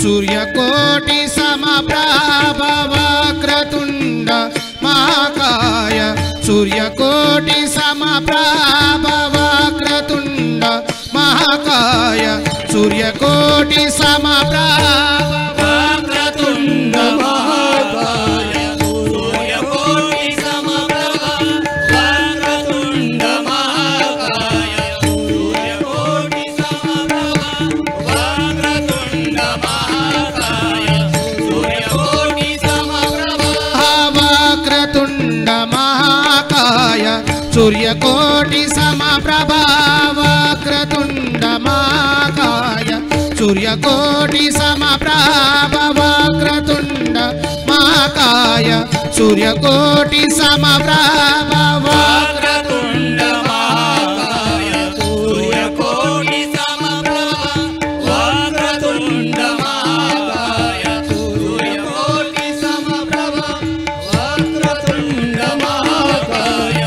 सूर्यकोटि समप्रभ वक्रतुंड महाकाय सूर्यकोटि समप्रभ वक्रतुंड महाकाय सूर्यकोटि समप्रभ वक्रतुंड महाकाय सूर्यकोटि समप्रभ वक्रतुंड महाकाय सूर्यकोटि समप्रभ वक्रतुंड सूर्यकोटि समप्रभ वक्रतुंड महाकाय सूर्यकोटि समप्रभ वक्रतुंड महाकाय सूर्यकोटि समप्रभ वक्रतुंड महाकाय सूर्यकोटि समप्रभ वक्रतुंड महाकाय सूर्यकोटि समप्रभ वक्रतुंड महाकाय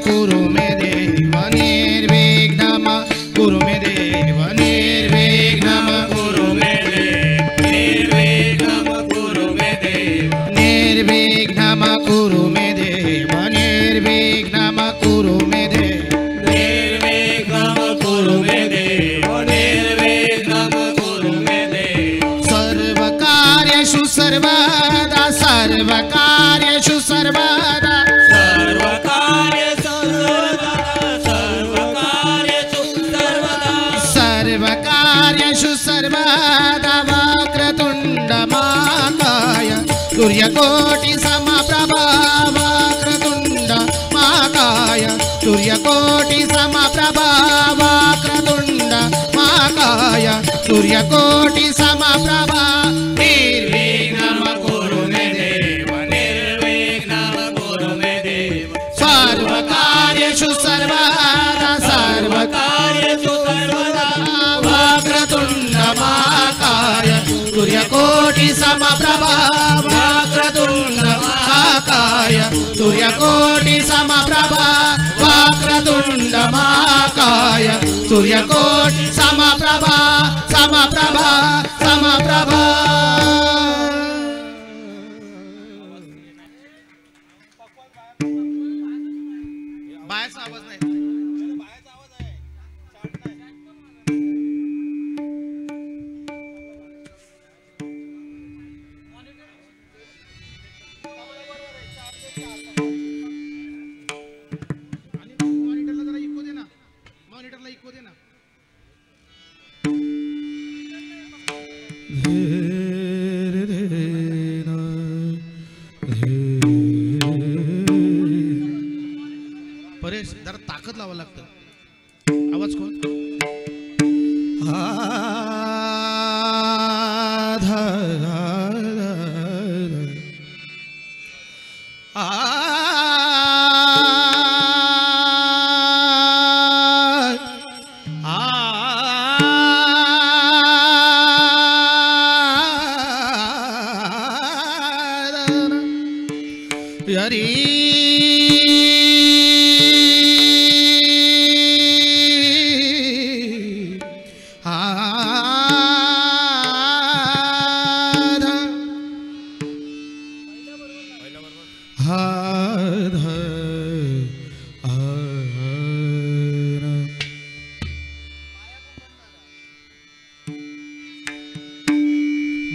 कुरु मे देव निर्विघ्नम कुरु मे देव निर्विघ्नम कुरु मे देव निर्विघ्नम कुरु मे देव निर्विघ्नम कुरु मे देव निर्विघ्नम कुरु मे देव निर्विघ्नम कुरु मे देव निर्विघ्नम कुरु मे देव सर्वकार्येषु सर्वदा सर्वकार्येषु सर्वदा सर्वकार्येषु सर्वदा वक्रतुंड महाकाय सूर्यकोटि समप्रभ वक्रतुंड महाकाय सूर्यकोटि समप्रभ वक्रतुंड महाकाय सूर्यकोटि समप्रभ निर्विघ्नम कुरु मे देव निर्विघ्नम कुरु मे देव सर्वकार्येषु सर्वदा सर्वकार्येषु सर्वदा वक्रतुंड महाकाय सूर्यकोटि समप्रभ वक्रतुंड महाकाय सूर्यकोटि समप्रभ वक्रतुंड महाकाय सूर्यकोटि समप्रभ समप्रभ समप्रभ बाहेरचा आवाज नाही परेश जरा ताकद लावा लागतं आवाज कोण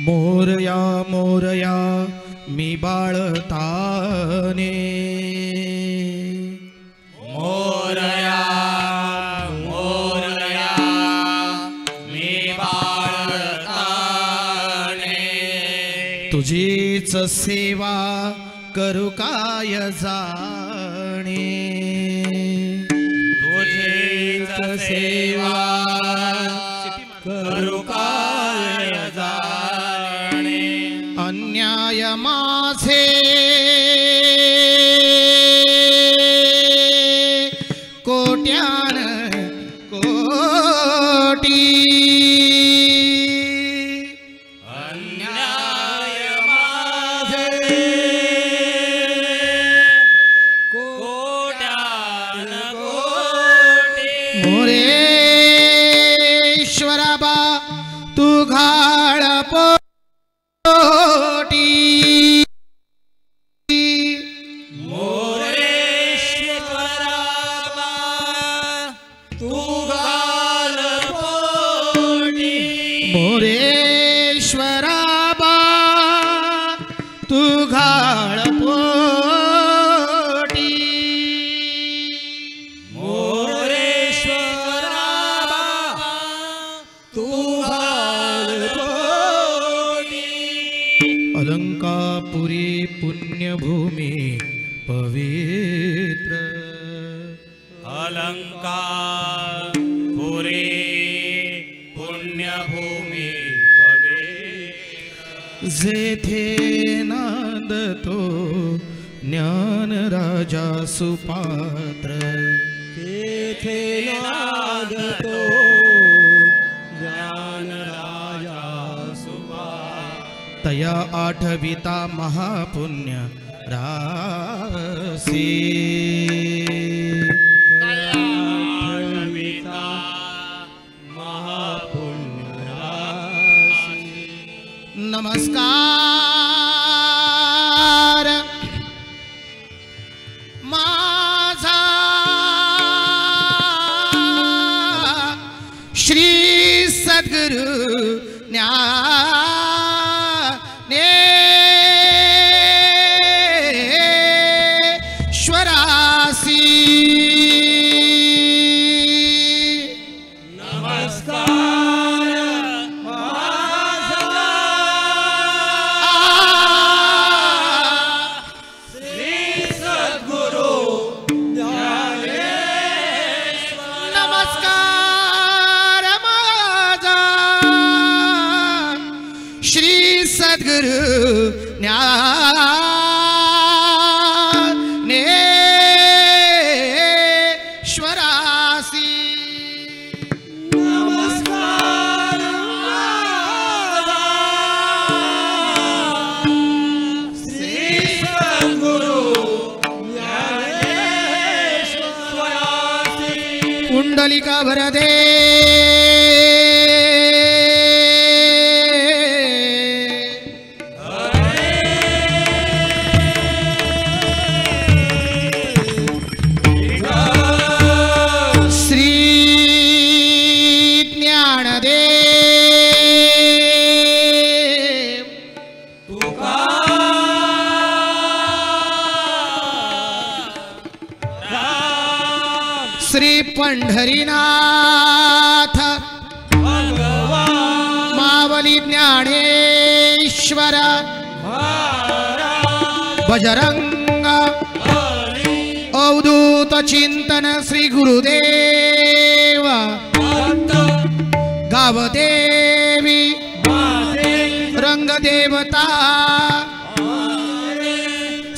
मोरया मोरया मी बाळताने मोरया मोरया मी बाळताने तुझीच सेवा करू काय जाणे तुझीच सेवा करू काय जाणे अन्याय माझे कोट्यान कोटी अन्याय माझे कोट्यान कोटी मोरेश्वरा बा तू घाळ पोटी मोरेश्वरा बा तू घाल पोटी मोरेश्वरा बा तू घाळ पोटी मोरेश्वरा बा तू घाल पोटी अलंकापुरी पुण्यभूमी पवित्र अलंकार पुरी पुण्यभूमी पवित्र जेथे नांदतो ज्ञान राजा सुपात्र तेथे नादतो ज्ञान राजा सुभा तया आठविता महापुण्य रासी आठविता महापुण्य राशी नमस्कार माझा श्री सद्गुरु ज्ञानेश्वरासी नमस्कार माझा श्री सद्गुरु ज्ञानेश्वर नमस्कार माझा श्री सद्गुरु ज्ञानेश्वरासी नमस्कार माझा श्री सद्गुरु ज्ञानेश्वरासी कुंडलिका भरदे श्री ज्ञानदेव श्री पंढरीनाथ मावली ज्ञानेश्वर बजरंग अवधूत चिंतन श्री गुरुदेव गावदेवी रंगदेवता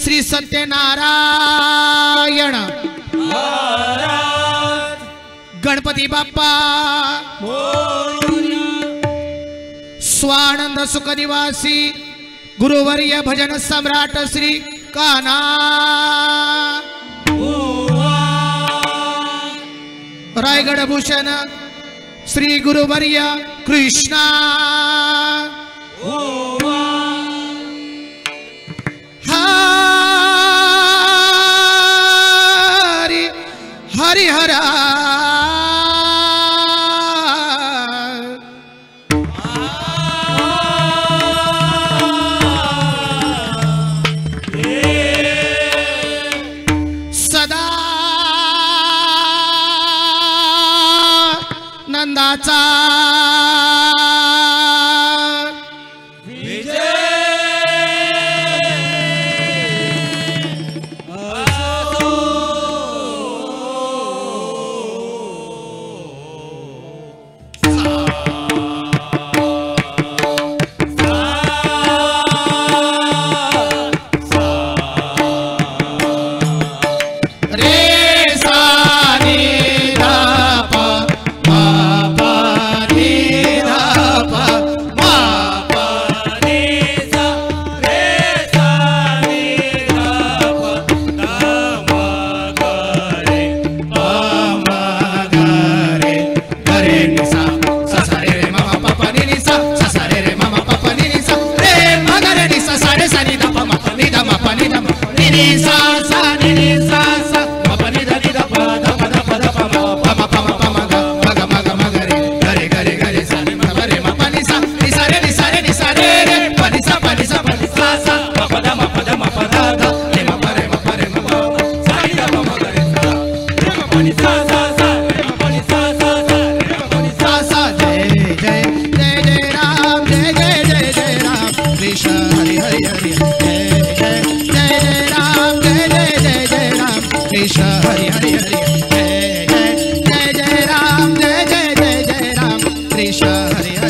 श्री सत्यनारायण गणपती बाप्पा स्वानंद सुखनिवासी गुरुवर्य भजन सम्राट श्री कान्हा रायगड भूषण श्री गुरुवर्य कृष्णा हरि हरिहरा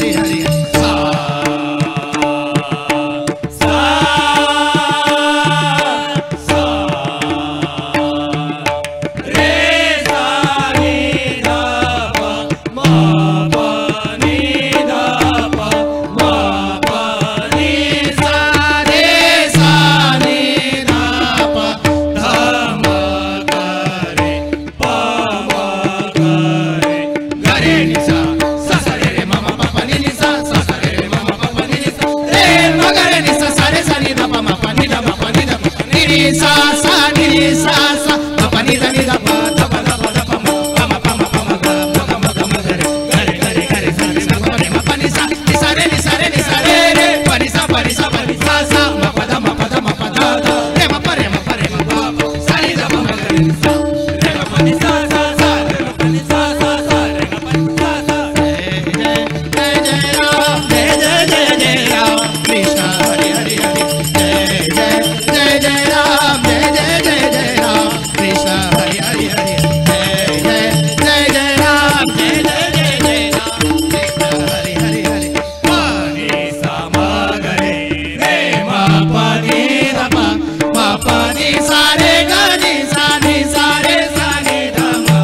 हरि हरि सा sa sa ni sa sa pa pa ni da ni da pa da pa da pa da pa ma pa ma pa ma pa ma ga ma ga ma ga ma ga re sa ni sa pa ni ma pa ni sa re ni sa re ni sa re re pa ni sa sa ma pa da ma pa da ma pa da da re ma pa ma pa pa sa ni da pa ma ga re sa re ma pa ni sa sa sa re ma pa ni sa sa sa re ma pa ni sa sa jai jai Ram Krishna Hari Hari Hari jai jai Ram jai jai Ram Krishna Hari Hari Hari jai jai Ram jai Ram Krishna Hari Hari Hari pani sa ma ga re re ma pa ni da ma pa ni sa re ga ni sa re sa ni da ma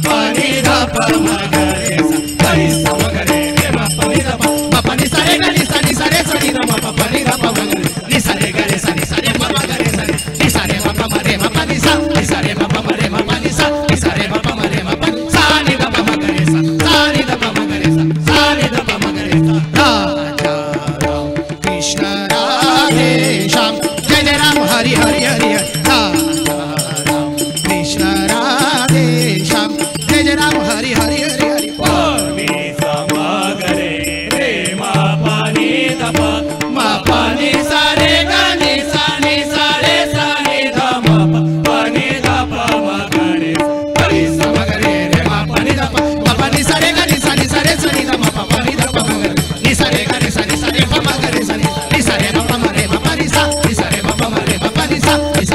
pa ni da pa ma ga re sa pani sa ma ga re re ma pa ni da ma pa ni sa re ga ni sa re sa ni da ma pa ni da pa ma ga re ni sa re ga re sa re ma ma ga re sa ni sa re ma pa ma re ma pa ni sa re ma pa ma re ma pa ni sa re ma pa ma re ma pa sa ni da pa ma ga re sa ni da pa ma ga re sa ni da pa ma ga re sa Raja Ram Krishna Radhe Shyam Jai Jai Ram Hari Hari Hari Raja Ram Krishna Radhe Shyam Jai Jai Ram Hari Hari Hari Hari pani sa ma ga re re ma pa ni da pa ma pa ni sa re ga ni sa re sa ni da ma pa ni da pa ma ga re pa ni sa ma ga re re ma pa ni da pa ni sa re ga ni sa re sa ni da ma pa ni da pa ma ga re ni sa re ga ni sa re pa ma ga re sa ni sa re ma pa ma re ma pa ni sa re ma pa ma re ma pa ni sa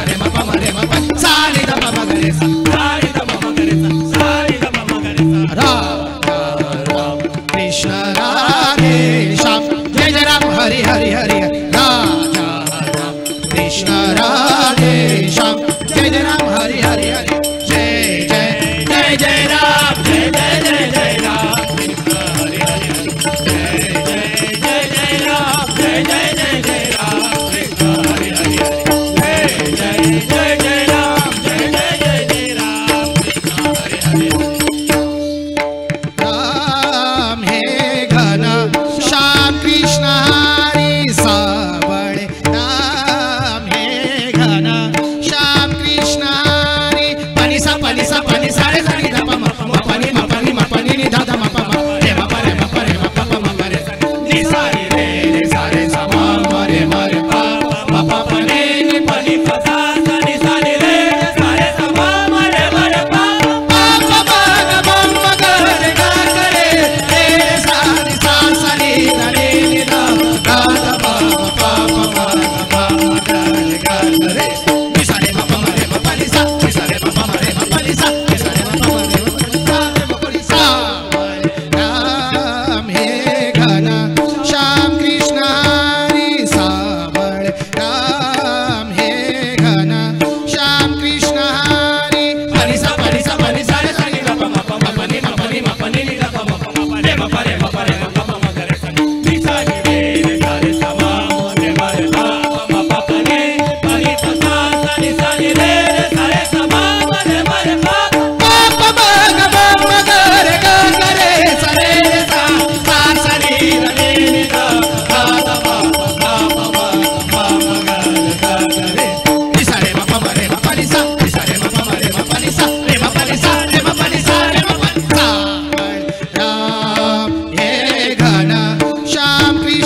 re ma pa ma re ma pa sa ni da pa ma ga re sa ni da pa ma ga re sa ni da pa ma ga re sa Raja Ram Krishna Radhe Shyam Jai Jai Ram Hari Hari Hari Raja Ram Krishna Radhe Shyam Jai Jai Ram Hari Hari Hari Jai Jai Ram Jai Ram Krishna Hari Hari jai Ram jai Ram Krishna Hari Hari jai Ram jai Ram Krishna Hari Hari Ram हे घन श्याम कृष्ण हरि सावळे राम हे घन Shyam Krishna Hari pani sa re sa ni da pa ma pani ni da da ma pa ma re ma pa pa ma ga re ni sa re sa ma re pa ma pa pa ni pa ni pa sa ni sa ni re sa re sa ma re pa pa pa ma ga re ga re re sa ni da ni da ga da pa pa ma ga re ga re ni sa re ma pa ni sa re ma pa ni sa ni sa re ma pa ni sa Ram हे घन श्याम कृष्ण हरि सावळे राम हे घन Shyam Krishna Hari pani sa re sa ni da pa ma pa ni ni da pa ma pa re ma pa ma ga re sa ni sa ni re sa re sa ma re pa ma pa pa ni pa sa ni sa ni re sa re sa ma re pa pa pa ma ga re ga re sa re sa sa ni da ni da ga da pa pa ma ga re ni sa re ma pa ni sa re ma pa re ma pa ni sa re ma pa ni sa re ma pa ni sa Ram हे घन श्याम कृष्ण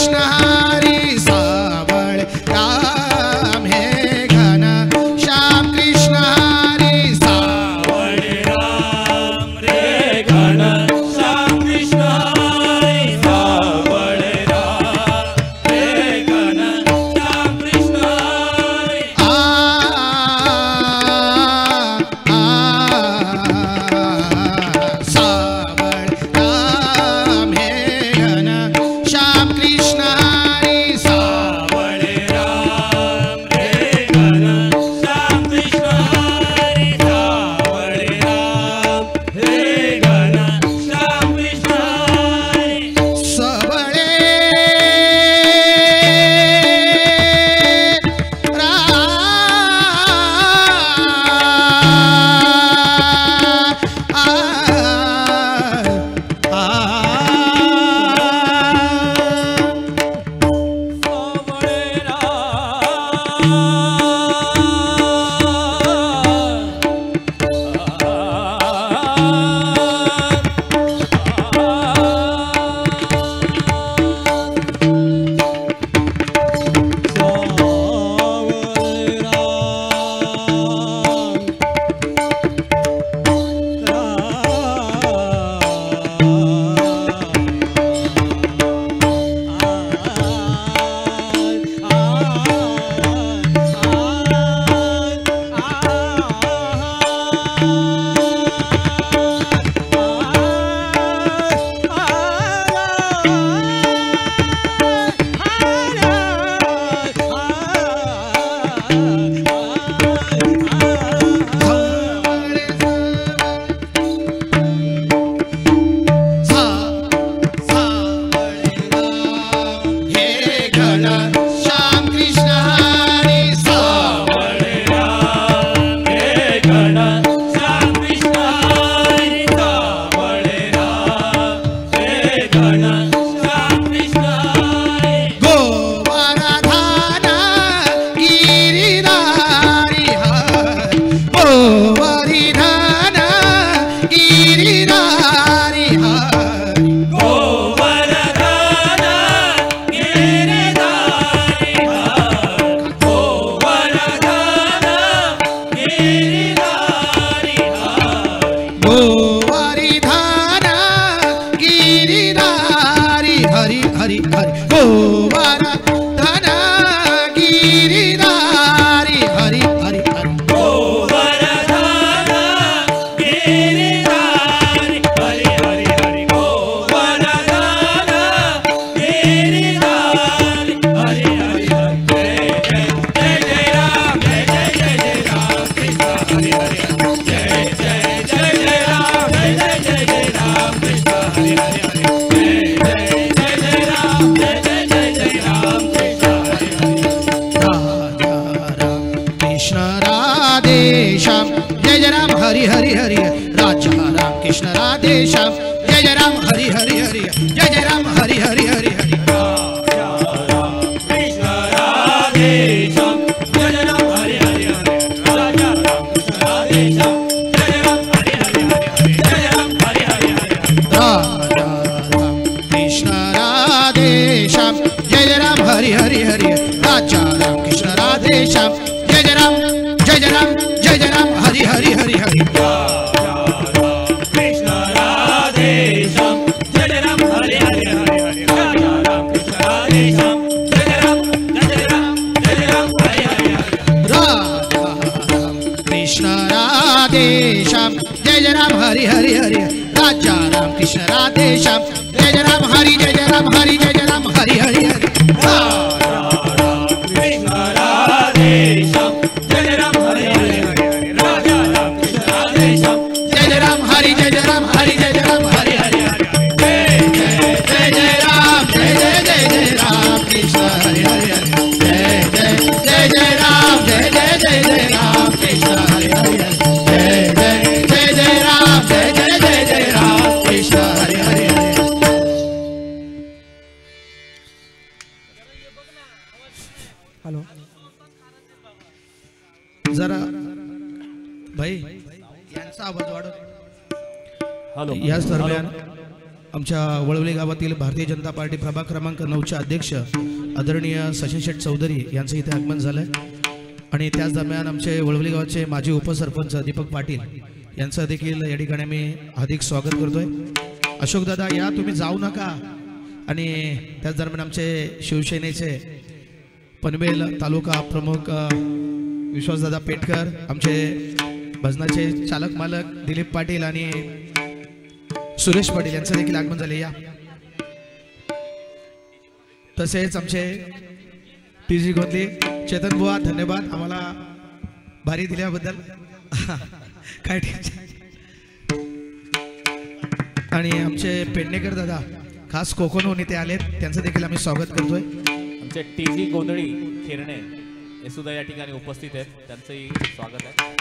हरि हरि गोवर्धन गिरिधारी हरि हरि हरि गोवर्धन गिरिधारी हरि हरि हरि गोवर्धन गिरिधारी हरि हरि हरि जय जय राम जय जय राम कृष्ण हरि हरि जय जय राम जय जय राम कृष्ण हरि हरि हरि हरि हरि राजा राम कृष्ण राधे श्याम जय जय राम हरि हरि हरि जय जय राम हरि हरि हरि हरि राजा राम कृष्ण राधे श्याम जय जय राम हरि हरि हरि राजा राम कृष्ण राधे श्याम जय जय राम हरि हरि हरि जय जय राम हरि हरि हरि राजा राम कृष्ण राधे श्याम जय जय राम हरि हरि हरि राजा राम कृष्ण राधे श्याम जय जय राम हरि हरि हरि हरि राजा राम कृष्ण राधे श्याम जय जय राम हरि हरि हरि हरि राजा राम कृष्ण राधे श्याम जय जय राम हरि हरि हरि राजा राम कृष्ण राधे श्याम जय जय राम हरि हरि हरि राजा राम कृष्ण राधे श्याम जय जय राम हरि जय जय राम हरि जय जय राम हरि हरि हरि राजा राम कृष्ण राधे श्याम जय जय राम हरि हरि हरि राजा राम कृष्ण राधे श्याम जय जय राम हरि जय जय राम हरि जय जय राम हरि हरि हरि जय जय राम जय जय राम कृष्ण हरि हरि हरि जय राम जय जय राम कृष्ण हरि हरि हरि जय राम जय Ram Krishna Hari Hari Hari hello जरा भाई यांचा आवाज वाढव. Hello याच दरम्यान आमच्या वळवली गावातील भारतीय जनता पार्टी प्रभाग क्रमांक 9चे अध्यक्ष आदरणीय सचिन शेठ चौधरी यांचं इथे आगमन झालंय आणि त्याच दरम्यान आमचे वळवली गावाचे माजी उपसरपंच दीपक पाटील यांचं देखील या ठिकाणी मी हार्दिक स्वागत करतोय. अशोक दादा या तुम्ही जाऊ नका. आणि त्याच दरम्यान आमचे शिवसेनेचे पनवेल तालुका प्रमुख विश्वासदादा पेटकर, आमचे भजनाचे चालक मालक दिलीप पाटील आणि सुरेश पाटील यांचं देखील आगमन झाले. या तसेच आमचे टीजी गोंदली चेतन बुवा धन्यवाद आम्हाला भारी दिल्याबद्दल काय आणि आमचे पेडणेकर दादा खास कोकणहून इथे आलेत त्यांचं देखील आम्ही स्वागत करतोय. आमचे टीजी गोंधळी खिरणे हे सुद्धा या ठिकाणी उपस्थित आहेत, त्यांचंही स्वागत आहे.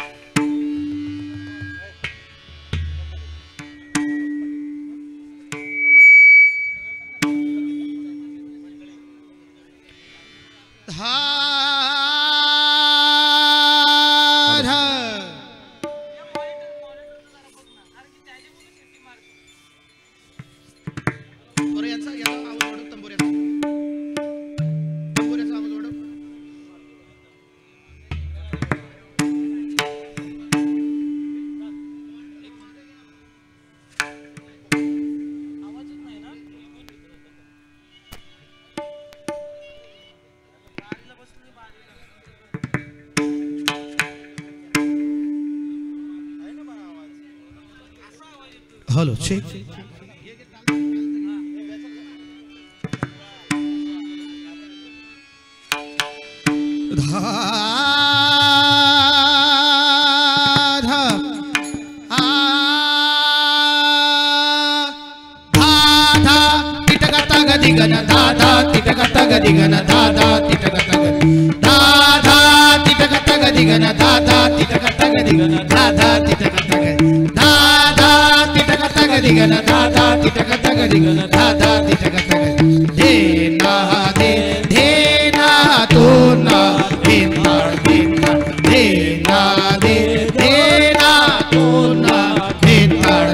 हॅलो चेक दिगन दादा तिटकत गदिगन दादा तिटकत दादा तिटकत गदिगन दादा तिटकत गदिगन दादा तिटकत दादा तिटकत गदिगन दादा तिटकत गदिगन दादा तिटकत दे ना तो ना बिंदाड बिंदाड दे ना तो ना बिंदाड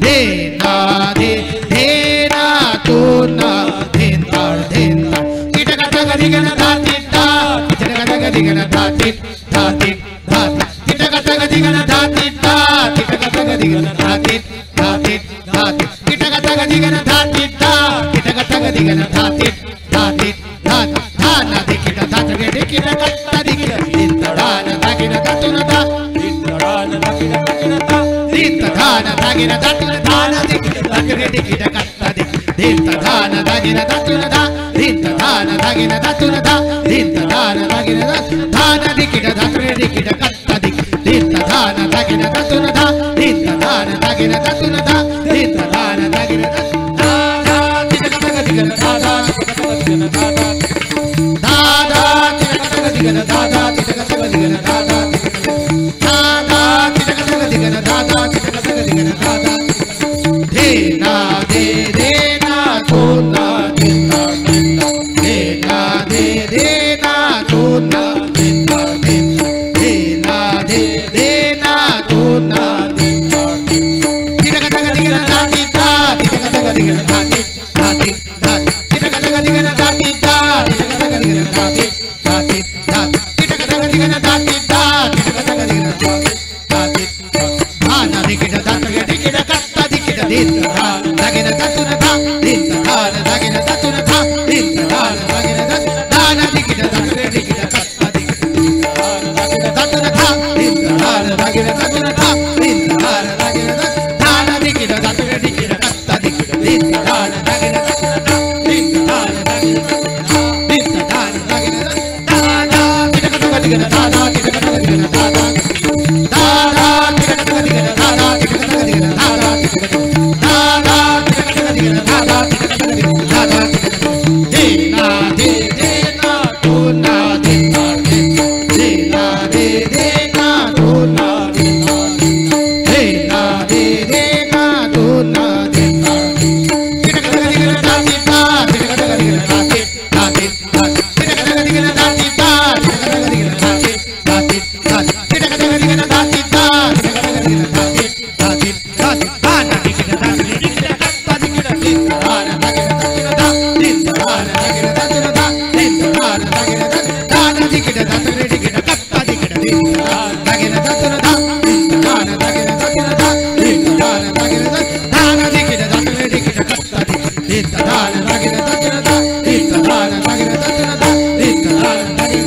बिंदाड दे ना तो ना बिंदाड बिंदाड तिटकत गदिगन दातिता तिटकत गदिगन दातित दातित दातित तिटकत गदिगन दातिता तिटकत गदिगन दातित दातित दातित तिटकत गदिगन दातिता तिटकत दिगन धाती धाती धात धाना दिकिट धात गे दिकिट कत्ता दिकिट दित धान धागिन धातुन धा दित धान धागिन धातुन धा दित धान धागिन धातुन धान दिकिट धात गे दिकिट कत्ता दिकिट दित धान धागिन धातुन धा दित धान धागिन धातुन धा दित धान धागिन धान दिकिट धात गे दिकिट कत्ता दिकिट दित धान धागिन धातुन धा दित धान धागिन धातुन धा दित धान धागिन धाधा दिगन दिगन धाधा दिगन धाधा धाधा दिगन धाधा दिगन धाधा धाधा दिगन धाधा दिगन धाधा देना दे देना तो ना देना देना दे देना तो ना देना देना दे देना तो ना देना दिगन धाती ता दिगन धाती धाती धाती दिगन धाती ता दिगन धाती धाती धाती दिगन धाती ता दिगन धाती धाना दिगन धात गे दिगन कत्ता दिगन दित धान धागिन धातुन धा दित धान धागिन धातुन धा दित धान धागिन धान दिगन धात गे दिगन कत्ता दिगन धान धागिन धातुन धा दित धान धागिन धातुन धा दित धान धागिन धान दिगन धात गे दिगन कत्ता दिगन दित धान धागिन धातुन धा दित धान धागिन दित धान धागिन धाना दिगन धाना दिगन धाना धाना दिगन धाना दिगन धाना धाना दिगन धाना धाना देना दे देना तो ना देना देना दे देना तो ना देना देना दे देना तो ना देना दिगन धाती ता दिगन धाती धाती दिगन धाती ता दिगन धाती धाती धाती दिगन धाती ता दिगन धाती धाती धाती धाना दिगन धाती दिगन कत्ता दिगन दित धान धागिन धातुन धा दित धान धागिन धातुन धा दित धान धागिन धान दिगन धात गे दिगन कत्ता दिगन दित धान धागिन धातुन धा दित धान धागिन धातुन धा दित धान धागिन धान दिगन धात गे दिगन कत्ता दित धान धागिन धातुन धा दित धान धागिन धातुन धा दित धान धागिन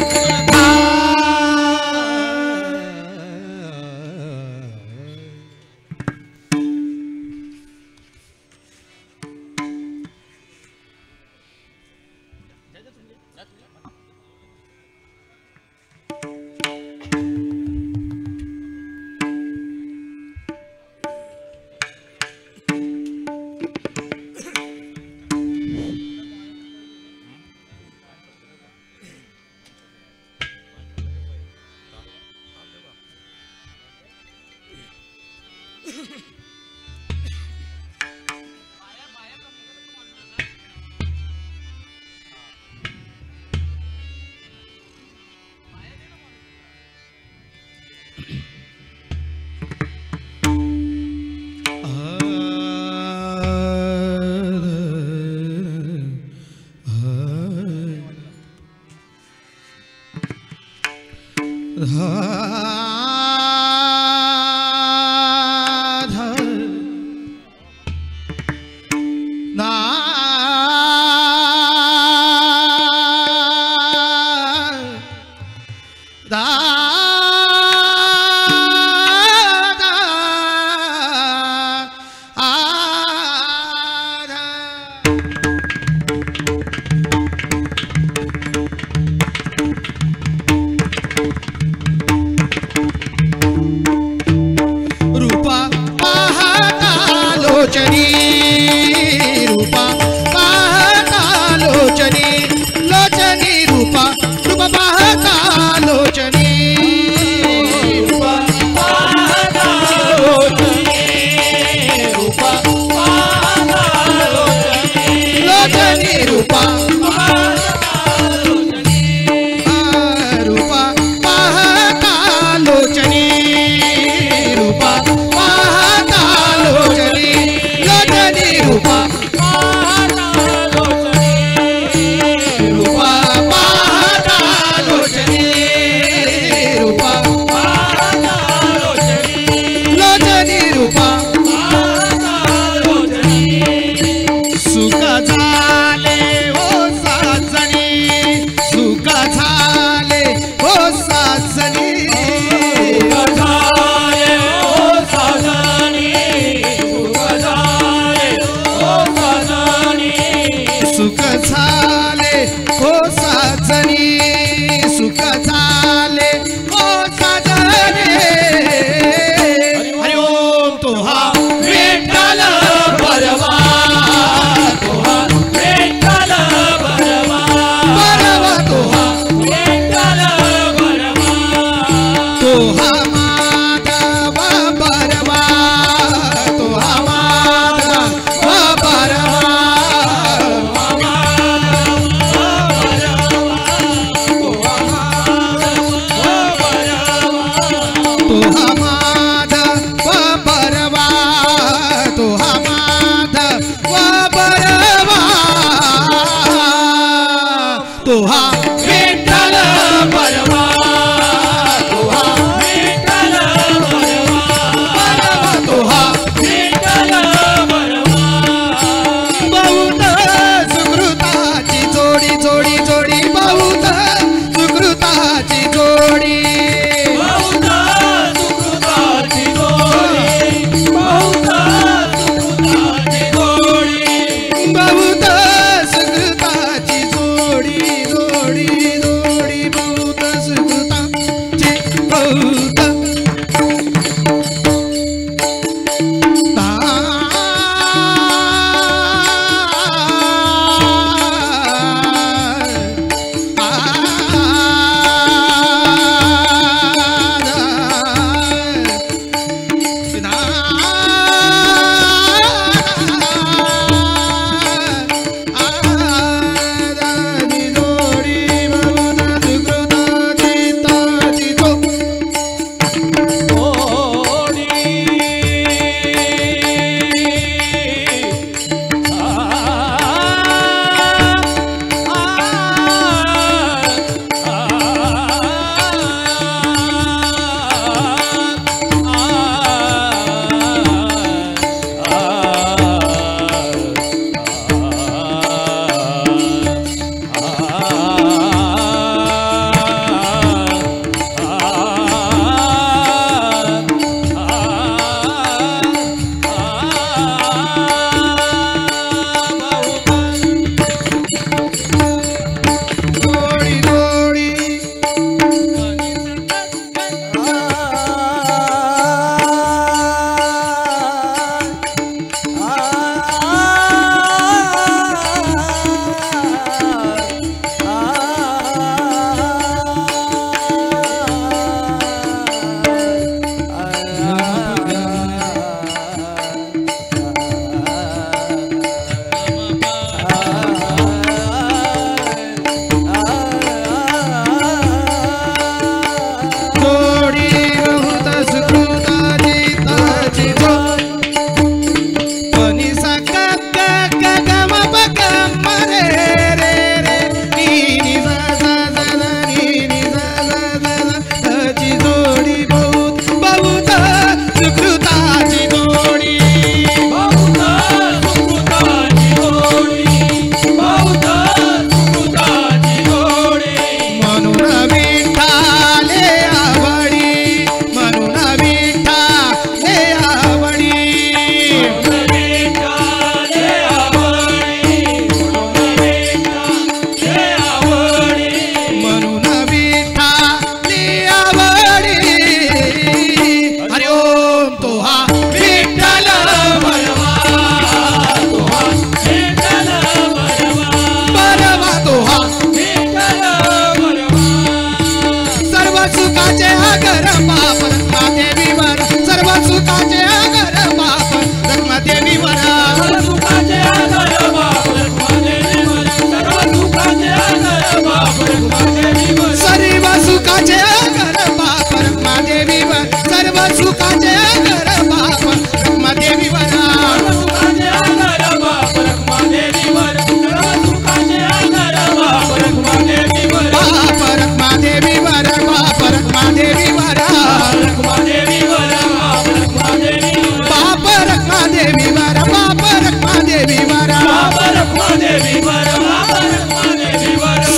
सुख झाले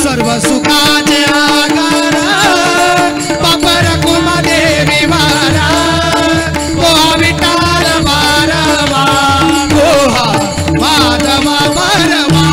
सर्व सुखाचे आगार बाप रखुमा देवी वारा गोहा विठाल वारवा गोहा माधवा वरवा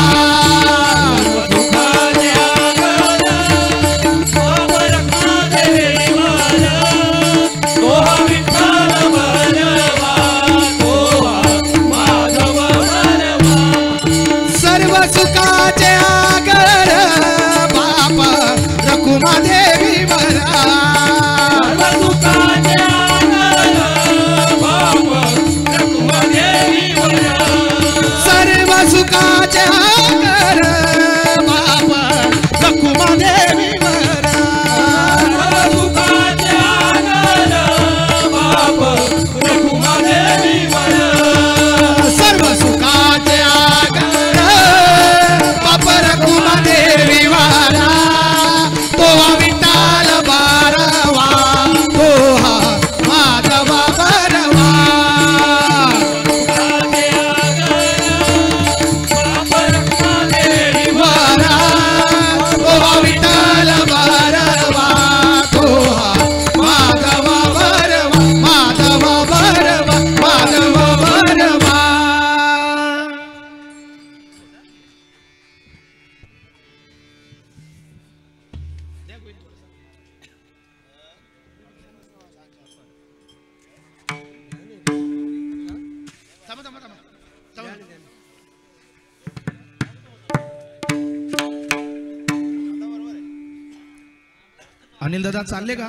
अनिल दादा चालले का?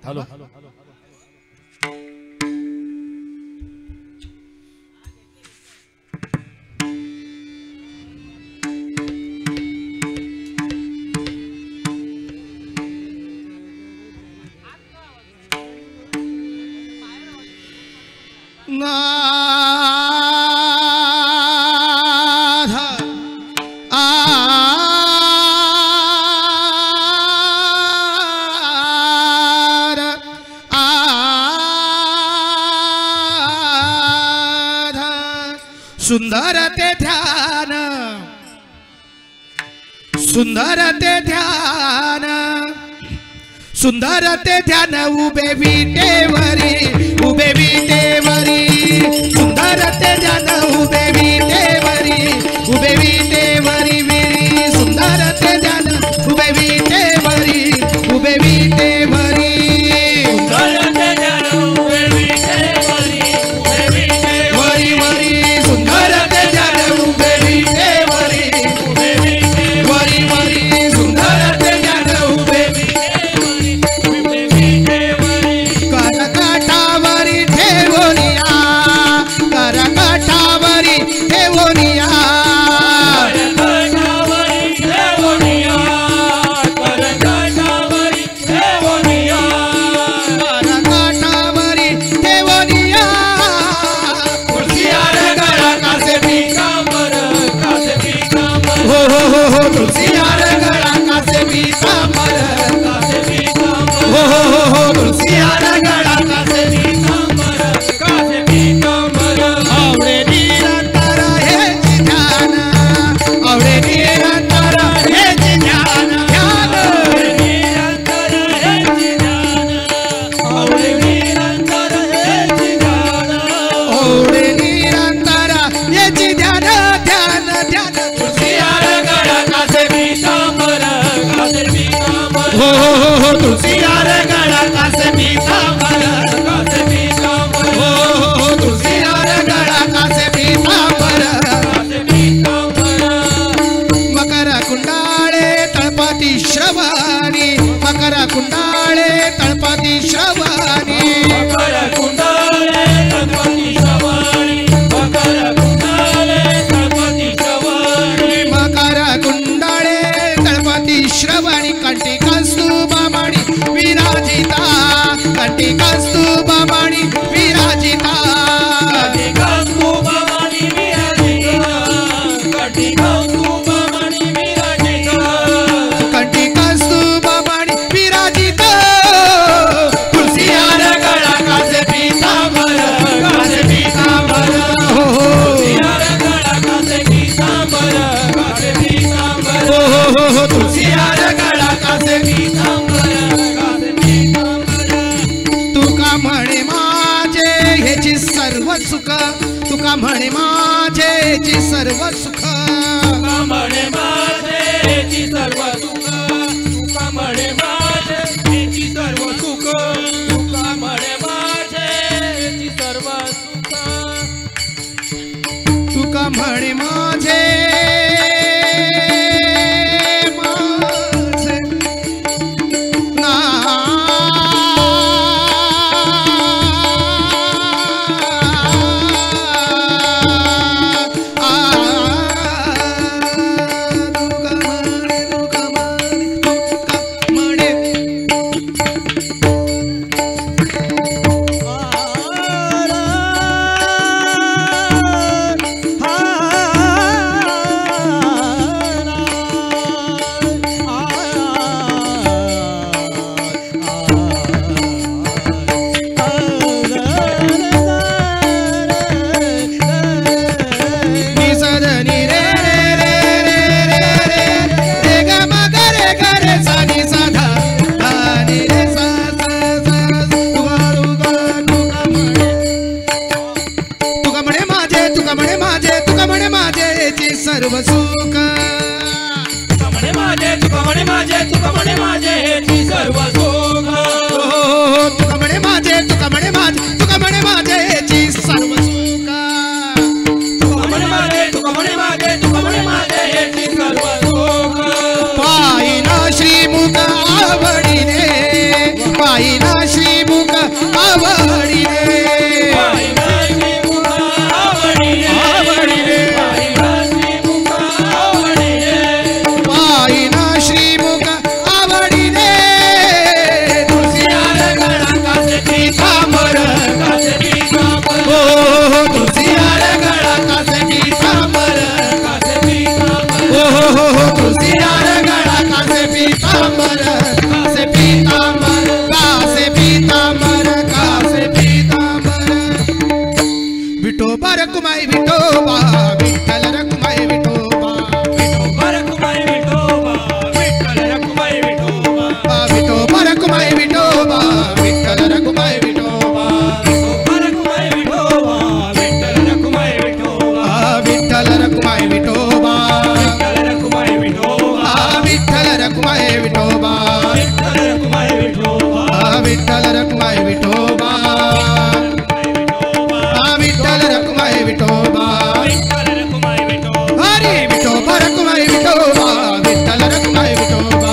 हॅलो सुंदर ते ध्यान सुंदर ते ध्यान सुंदर ते ध्यान उभे विटेवरी सुंदर ते ध्यान उभे विटेवरी विरी सुंदर ते ध्यान उभे विटेवरी कंटी कस्तूर तुका म्हणे माझे ह्याची सर्व सुख तुका म्हणे माझे ह्याची सर्व सुख म्हणे माझे ह्याची सर्व सुख तुका म्हणे माझे ह्याची सर्व सुख तुका म्हणे माझे ह्याची सर्व सुख तुका म्हणे माझे सर्व सुख तुका म्हणे माझे तुका म्हणे माझे तुका म्हणे माझे ह्याची सर्व सुख तुका म्हणे माझे तुका म्हणे माझे तुका म्हणे माझे ह्याची सर्व सुख तुका म्हणे माझे तुका म्हणे माझे तुका म्हणे माझे ह्याची सर्व सुख पायीना श्रीमुख आवडीने पायीना श्रीमुख आवडीने पायीना श्रीमुख आवडीने आवडीने पायीना श्रीमुख आवडीने तुळशीयार गळा कासे पीतांबर हो तुळशीयार गळा कासे पीतांबर हो तुळशीयार गळा कासे पीतांबर कासे पीतांबर कासे पीतांबर कासे पीतांबर विठोबा रखुमाई विठोबा विठ्ठल रखुमाई विठोबा विठोबा रखुमाई विठोबा विठ्ठल रखुमाई विठोबा विठोबा रखुमाई विठोबा विठ्ठल रखुमाई विठोबा विठोबा रखुमाई विठोबा विठ्ठल रखुमाई विठोबा विठ्ठल रखुमाई विठोबा विठ्ठल रखुमाई विठोबा विठ्ठल रखुमाई विठोबा विठ्ठल रखुमाई विठोबा विठ्ठल रखुमाई विठोबा विठ्ठल रखुमाई विठोबा विठ्ठल रखुमाई विठोबा हरी विठोबा रखुमाई विठोबा विठ्ठल रखुमाई विठोबा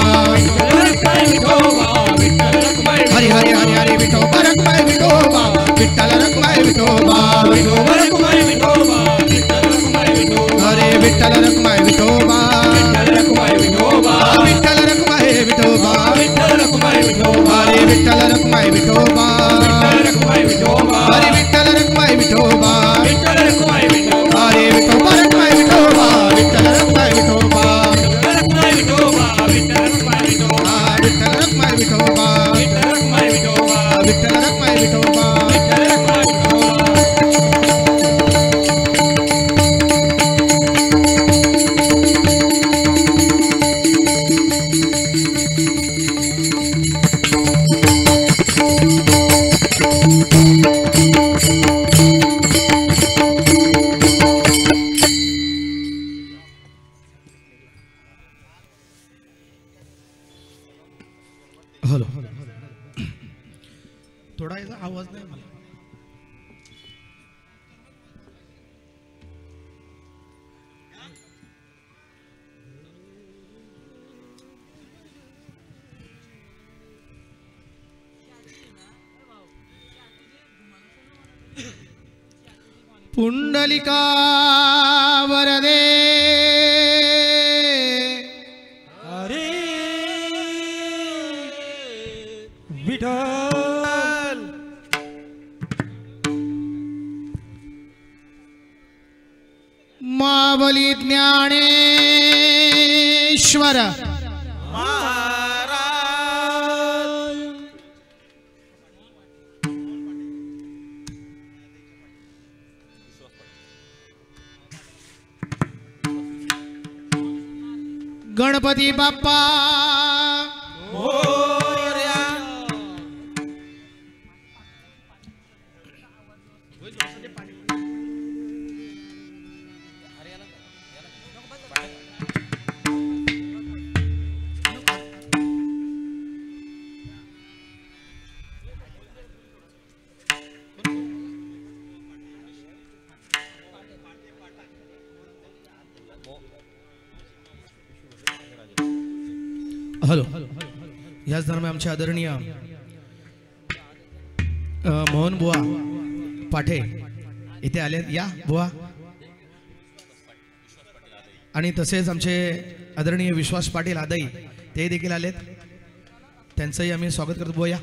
हरी हरी हरी हरी विठोबा रखुमाई विठोबा विठ्ठल रखुमाई विठोबा हरे विठ्ठल रखुमाई विठोबा विठ्ठल रखुमाई विठोबा हरे विठ्ठल रखुमाई विठोबा हरे विठ्ठल रखुमाई विठोबा हरे विठोबा रखुमाई विठोबा विठ्ठल रखुमाई विठोबा विठ्ठल रखुमाई विठोबा विठ्ठल रखुमाई विठोबा हॅलो थोडा याचा आवाज नाही मला पुंडलिका वरदे हरे विठ्ठल मावली ज्ञानेश्वर गणपती बाप्पा हॅलो. याच दरम्यान आमचे आदरणीय मोहन बुवा पाठे इथे आले. या बुवा. आणि तसेच आमचे आदरणीय विश्वास पाटील आदाई ते देखील आलेत. त्यांचंही आम्ही स्वागत करतो. बुवा या.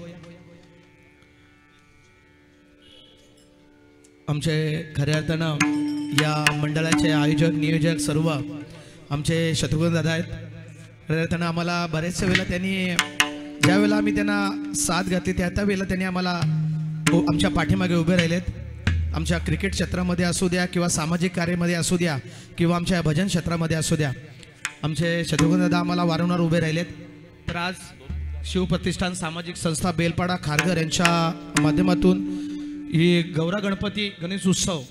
आमचे खऱ्या अर्थानं या मंडळाचे आयोजक नियोजक सर्व आमचे शत्रुघ्न दादा आहेत. खऱ्या अर्थानं आम्हाला बरेचशा वेळेला त्यांनी ज्या वेळेला आम्ही त्यांना साथ घातली त्या वेळेला त्यांनी आम्हाला आमच्या पाठीमागे उभे राहिलेत. आमच्या क्रिकेट क्षेत्रामध्ये असू द्या किंवा सामाजिक कार्यामध्ये असू द्या किंवा आमच्या भजन क्षेत्रामध्ये असू द्या आमचे शत्रुघ्न दादा आम्हाला वारंवार उभे राहिलेत. तर आज शिवप्रतिष्ठान सामाजिक संस्था बेलपाडा खारघर यांच्या माध्यमातून ही गौरा गणपती गणेश उत्सव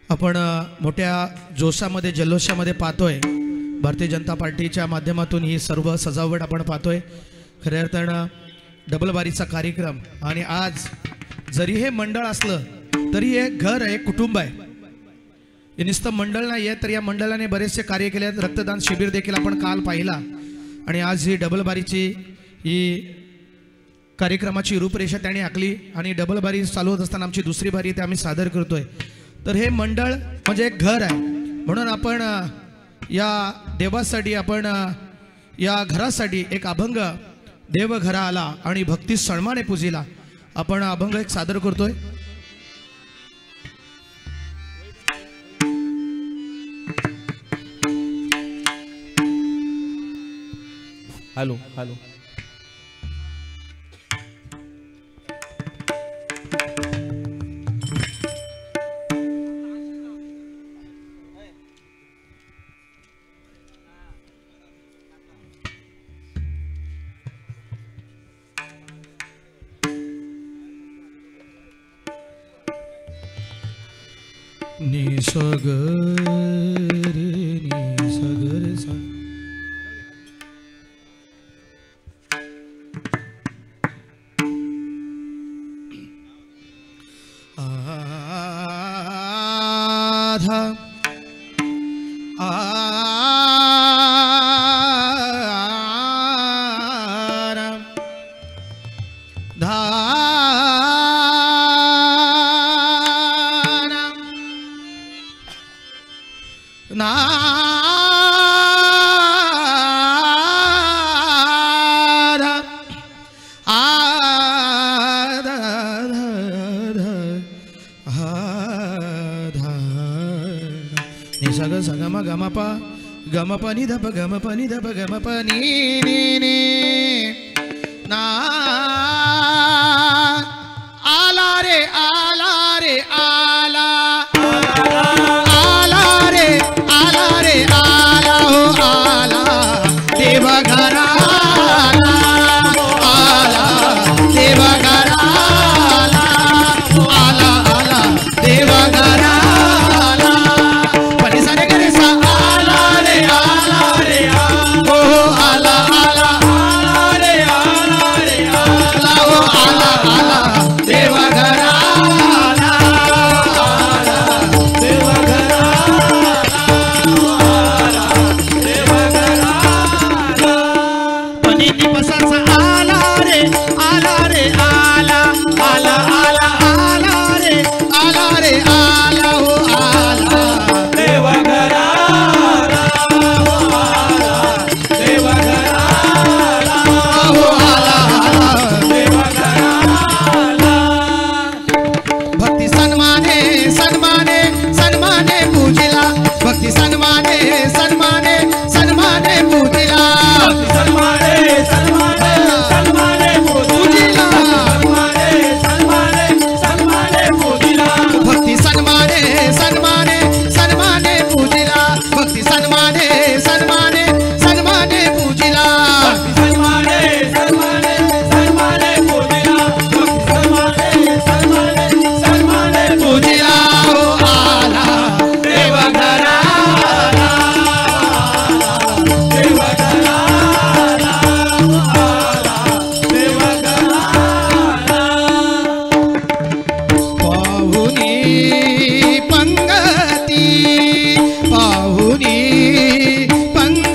आपण मोठ्या जोशामध्ये जल्लोषामध्ये पाहतोय. भारतीय जनता पार्टीच्या माध्यमातून ही सर्व सजावट आपण पाहतोय. खऱ्या अर्थानं डबलबारीचा कार्यक्रम. आणि आज जरी हे मंडळ असलं तरी हे घर आहे, कुटुंब आहे. हे नुसतं मंडळ नाही आहे तर या मंडळाने बरेचसे कार्य केले आहेत. रक्तदान शिबिर देखील आपण काल पाहिला. आणि आज ही डबलबारीची ही कार्यक्रमाची रूपरेषा त्यांनी आखली. आणि डबलबारी चालू होत असताना आमची दुसरी बारी ते आम्ही सादर करतोय. तर हे मंडळ म्हणजे एक घर आहे. म्हणून आपण या देवासाठी आपण या घरासाठी एक अभंग देव घरा आला आणि भक्ती सन्माने पूजिला आपण अभंग एक सादर करतोय. Hello hello. निसगर निसगर सा आधा आरा धा गम पनि धप गम पनि धप गम पनि ने ना आला रे आला रे आला आला रे आला रे आला हो आला देव घरा आला देव घरा आला आला देव घरा पंगती पाहुनी पंग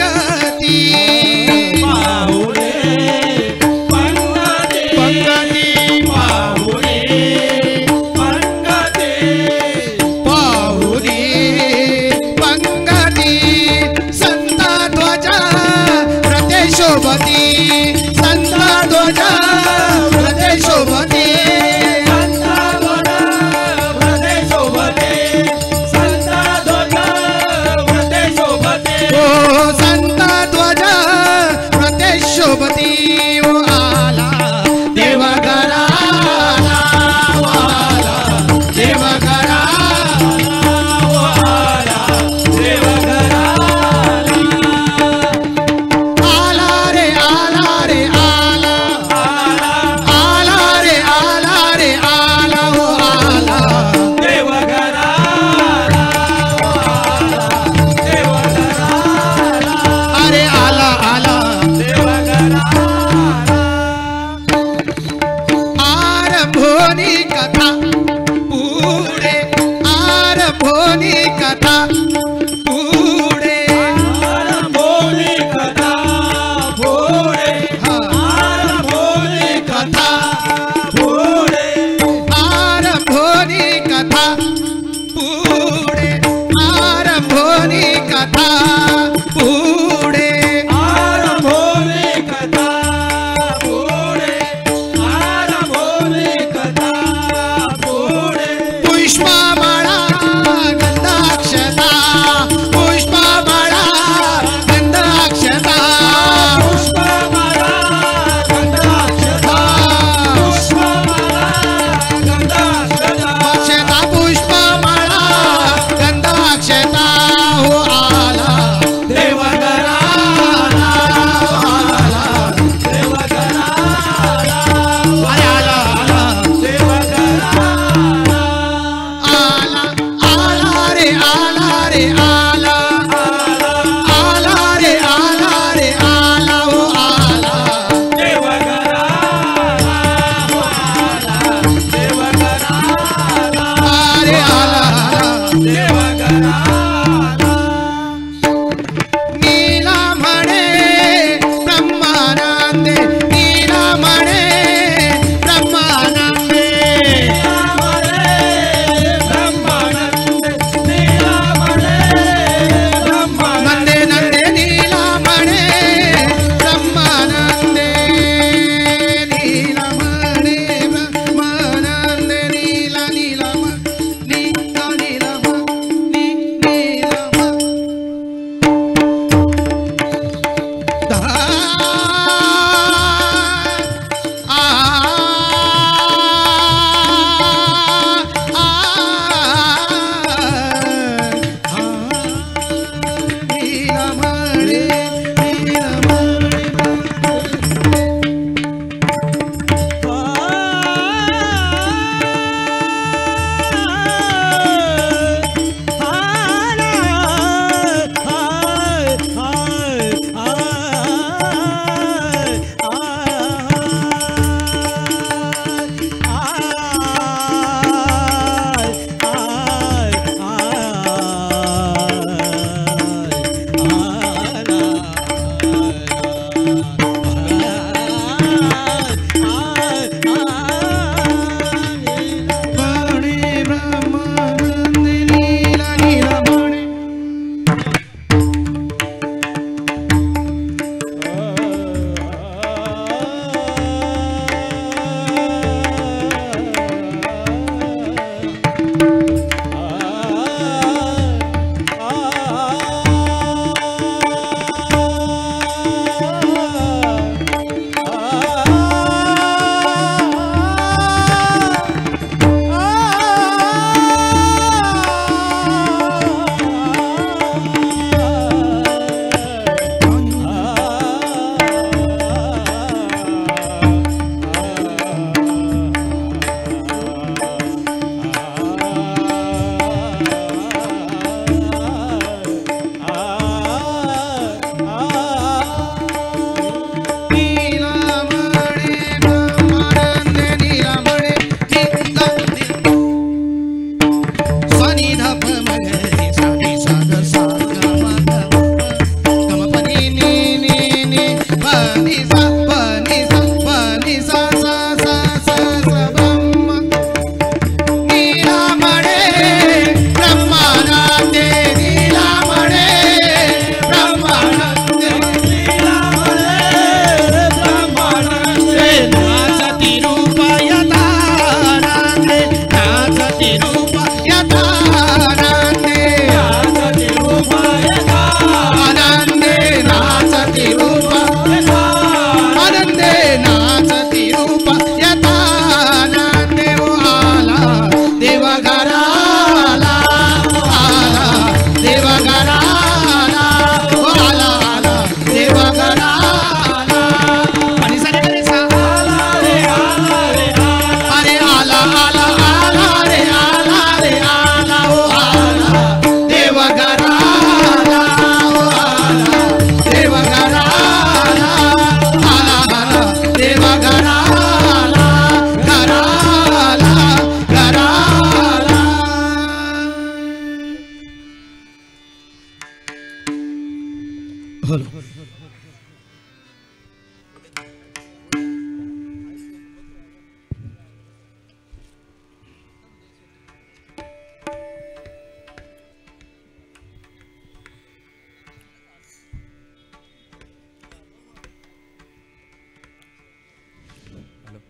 हॅलो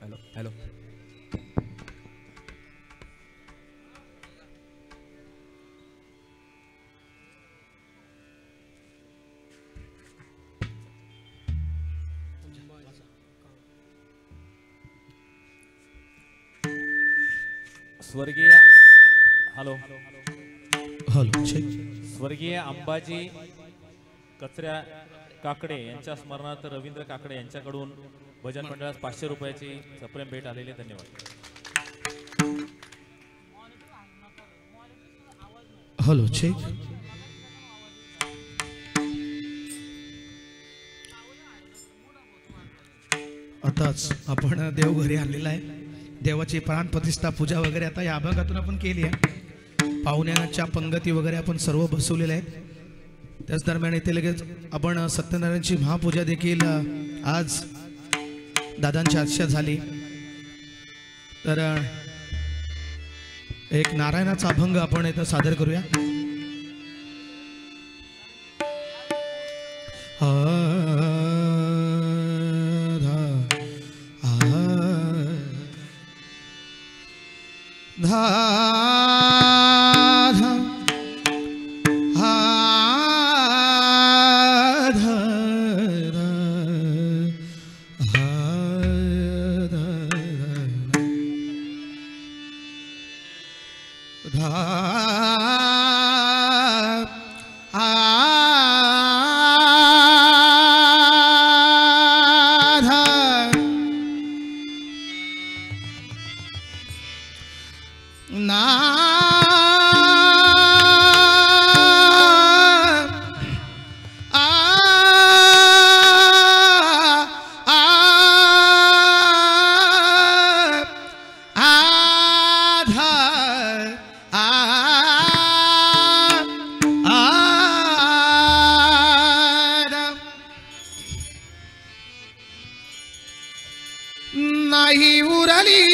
हॅलो हॅलो स्वर्गीय हॅलो हॅलो चेक स्वर्गीय अंबाजी कचऱ्या काकडे यांच्या स्मरणार्थ रवींद्र काकडे यांच्याकडून भजन मंडळास 500 रुपयाची सप्रेम भेट आलेली. धन्यवाद. हॅलो चेक आताच आपण देव घरी आणलेला आहे. देवाची प्राण प्रतिष्ठा पूजा वगैरे आता या भागातून आपण केली आहे. पाहुण्यांच्या पंगती वगैरे आपण सर्व बसवलेल्या आहेत. त्याच दरम्यान इथे लगेच आपण सत्यनारायणची महापूजा देखील आज दादांची आज्ञा झाली. तर एक नारायणाचा अभंग आपण इथं सादर करूया. नाही उरली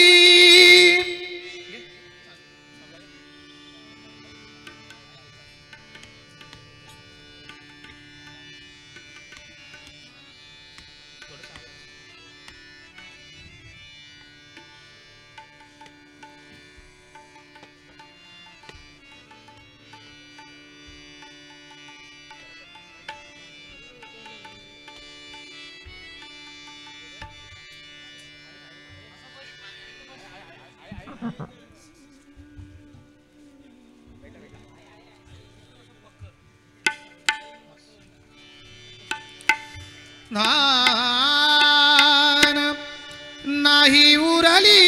नाही उरली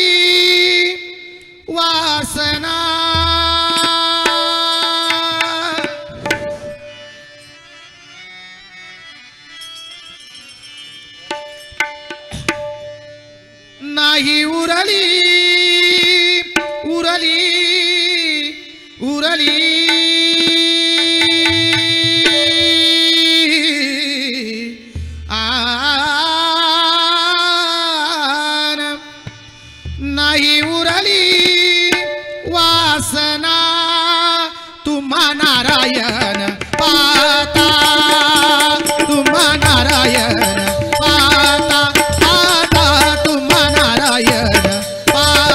वासना नाही उरली उरली उरली नाही उरली वासना तुम्हा नारायण पाता तुम्हा नारायण पाता पाता तुम्हा नारायण पाता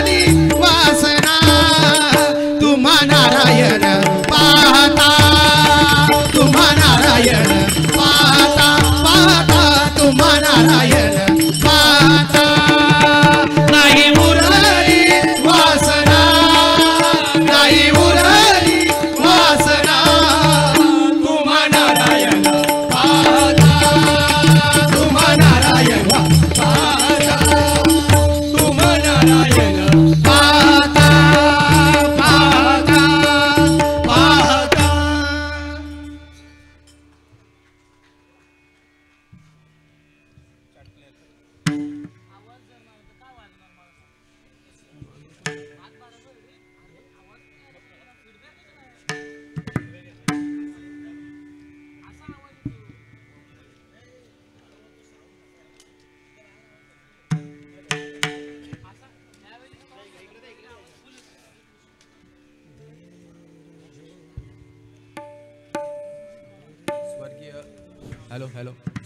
उरली वासना तुम्हा नारायण पाहता तुम्हा नारायण पाहता पाहता तुम्हा नारायण पाहता नाही उरली वासना नाही उरली वासना तुम्हा नारायण पाहता तुम्हा नारायण पाहता तुम्हा नारायण पाहता पाहता पाहता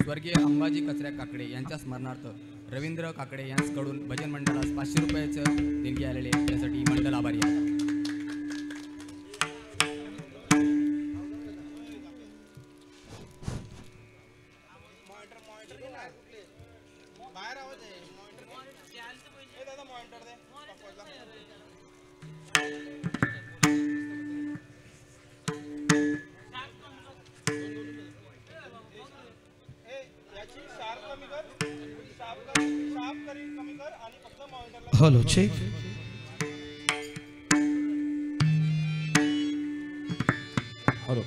स्वर्गीय अंबाजी कचऱ्या काकडे यांच्या स्मरणार्थ रवींद्र काकडे यांच्याकडून भजन मंडळास 500 रुपयाचं देणगी आलेले त्यासाठी मंडळ आभारी आहे. Hello check hello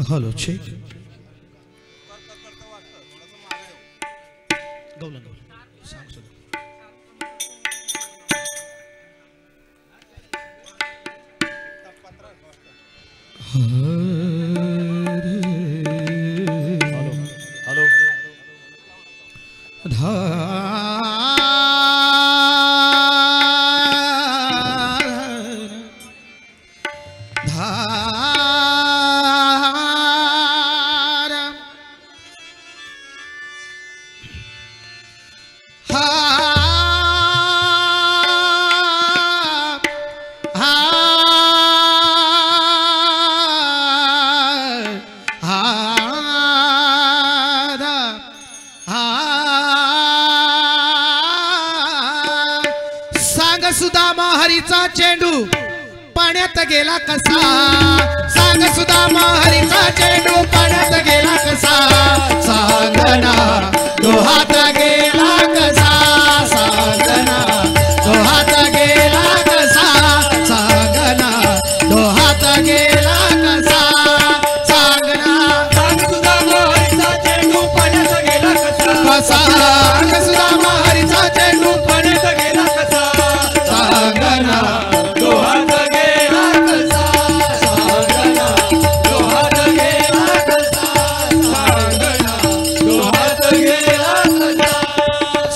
hello check गौलन सांग सुद्धा हॅलो सुदामा हरीचा चेंडू पाण्यात गेला कसा सांग सुदामा हरीचा चेंडू पाण्यात गेला कसा सांगना डोहात गेला कसा सांगना डोहात गेला कसा सांगना डोहात गेला कसा सांगना सांग सुदामा हरीचा चेंडू पाण्यात गेला कसा सांग सुदामा हरीचा चेंडू पाण्यात गेला कसा सांगना डोहात गेला कसा सांगना डोहात गेला कसा सांगना डोहात गेला कसा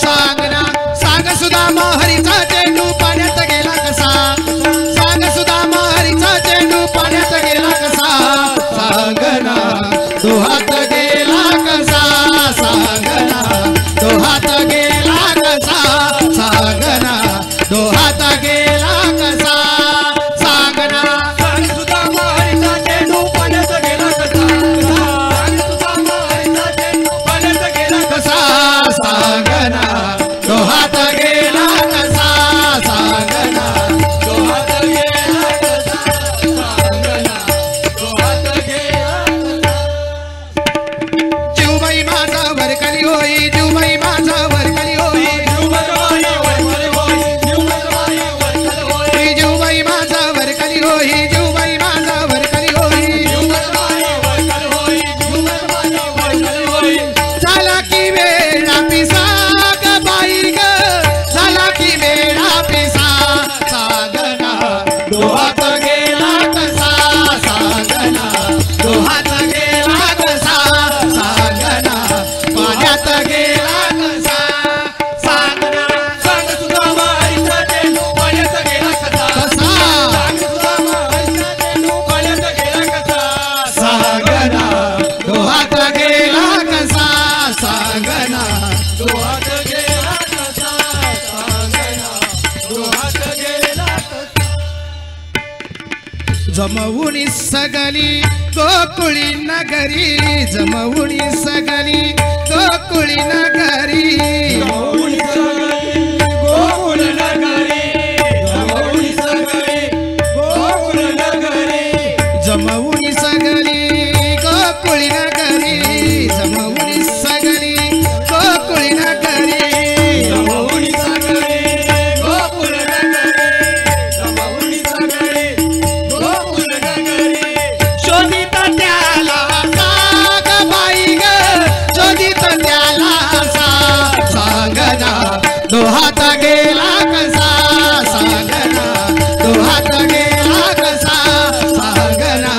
सांगना सांग सुदामा जमवुनी सगली गोकुळी नगरी जमवुनी सगली गोकुळी नगरी जमवुनी सगळी गोकुळ नगरी जमवुनी सगळी गोकुळ नगरी जमवुनी सगली गोकुळी नगरी जमवुनी सगली गोकुळी नगरी जमवुनी सगळी गोकुळ नगरी जमवुनी सगळी गोकुळ नगरी शोधित त्याला साग बाई ग शोधित त्याला सांगना दोहात गेला कसा सांगना दोहात गेला कसा सांगना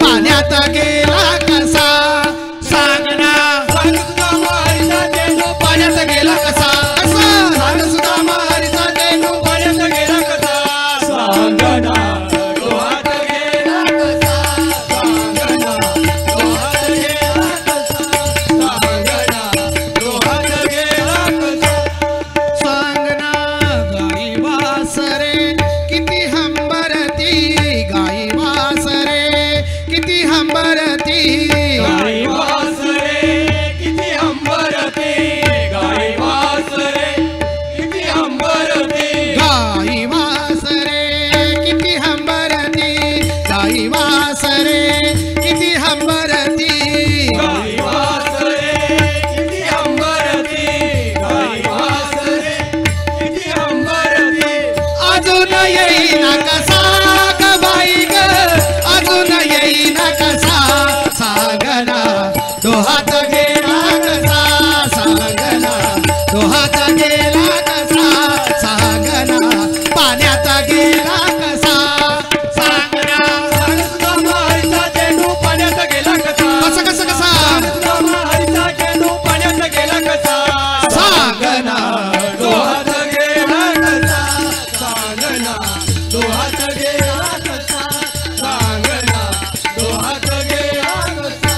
पाण्यात गेला कसा सांगना सांग सुद्धा मारीचा देणू पाण्यात गेला कसा कसा सांग सुद्धा मारीचा देणू पाण्यात गेला कसा सांगना डोहात गेला कसा सांगना डोहात गेला कसा सांगना डोहात गेला कसा सांगना गाई वासरे किती हंबरती गाई वासरे किती हंबरती गाई वासरे किती अंबरते गाई वासरे किती अंबरते गाई वासरे किती हंबरती गाई वासरे किती हंबरती गाई वासरे किती अंबरते गाई वासरे किती अंबरते अजून येईना कसा ग बाई ग अजून येईना कसा सांगना दोहात गेला कसा सांगना दोहात गेला कसा सांगना पाण्यात गेला कसा सांगना सांग सुद्धा मारीचा चेंडू पाण्यात गेला कसा कसं कसं कसा सांग सुद्धा मारीचा चेंडू पाण्यात गेला कसा सांगना डोहात गेला कसा सांगना डोहात गेला कसा सांगना डोहात गेला कसा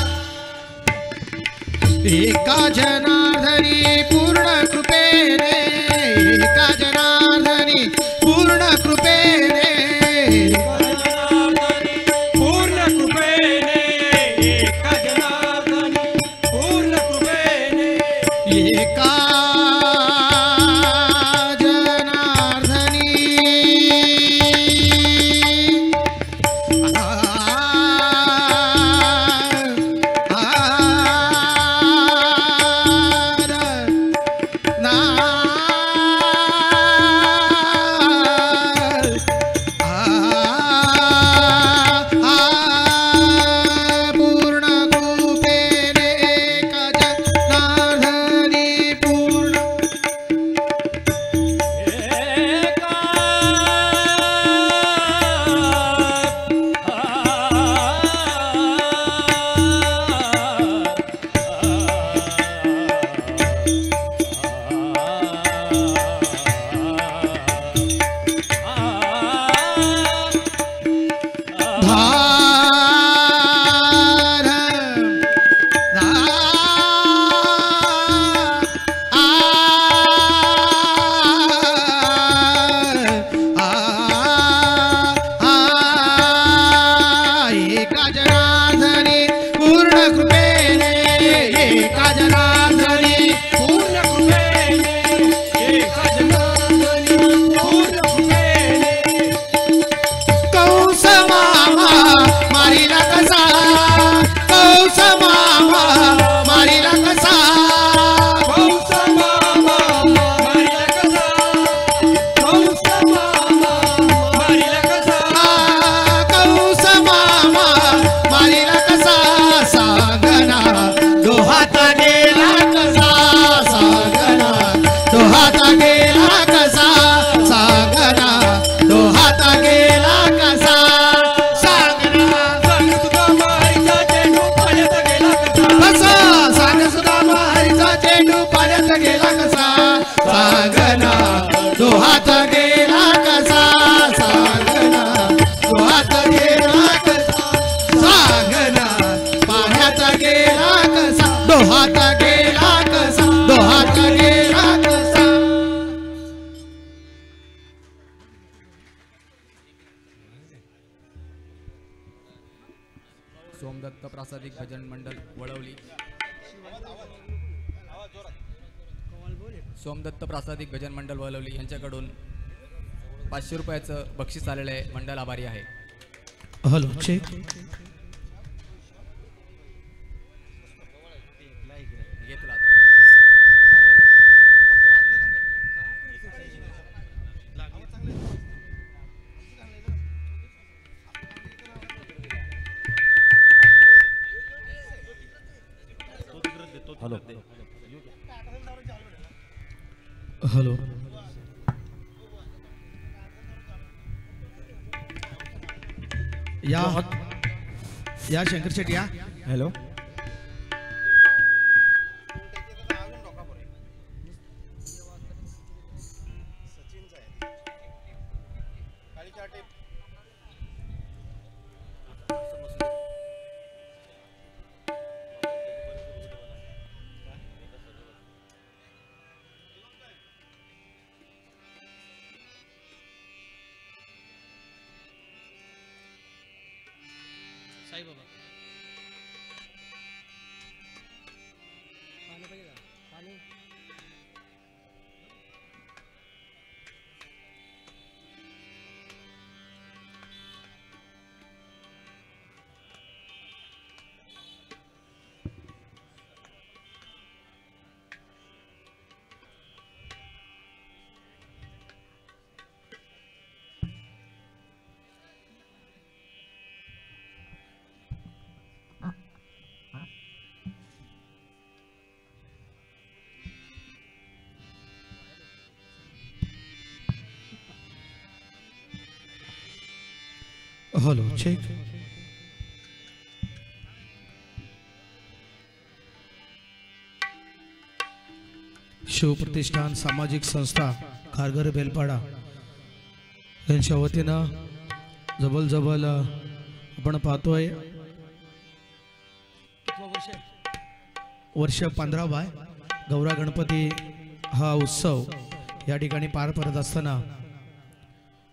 सोमदत्त प्रासादिक भजन मंडळ वळवली सोमदत्त प्रासादिक भजन मंडळ वळवली यांच्याकडून 500 रुपयाचं बक्षीस आलेलं आहे. मंडळ आभारी आहे. Hello check. घे तुला हॅलो हॅलो. या शंकर शेट्टी या. Hello Sai Baba hello check. Shivpratishthan सामाजिक संस्था खारघर बेलपाडा यांच्या वतीनं जबल आपण पाहतोय वर्ष 15 गौरा गणपती हा उत्सव या ठिकाणी पार पडत असताना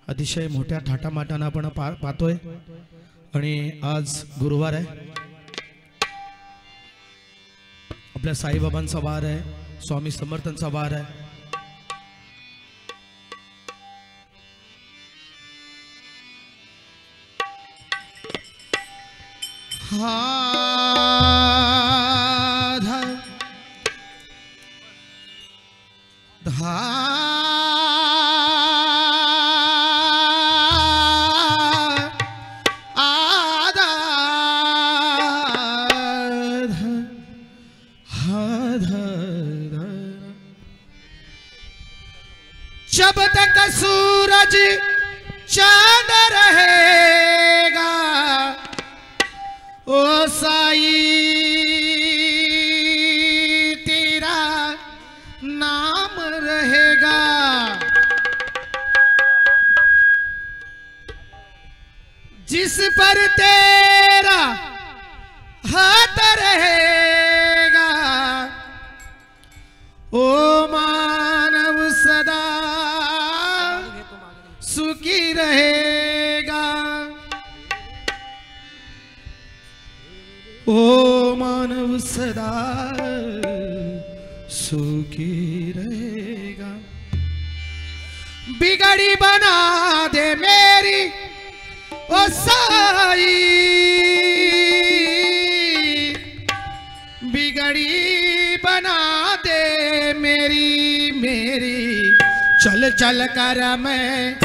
अतिशय मोठ्या थाटामाटानं आपण पाहतोय. आणि आज गुरुवार आहे. आपल्या साईबाबांचा वार आहे. स्वामी समर्थांचा वार आहे. जब तक सूरज चांद रहेगा ओ साई तेरा नाम रहेगा. जिस पर तेरा हाथ रहेगा ओ मानव सदा सुखी रहेगा. ओ मानव सदा सुखी रहेगा. बिगड़ी बना दे मेरी ओ साई, बिगड़ी बना दे मेरी मेरी. चल चल कर मैं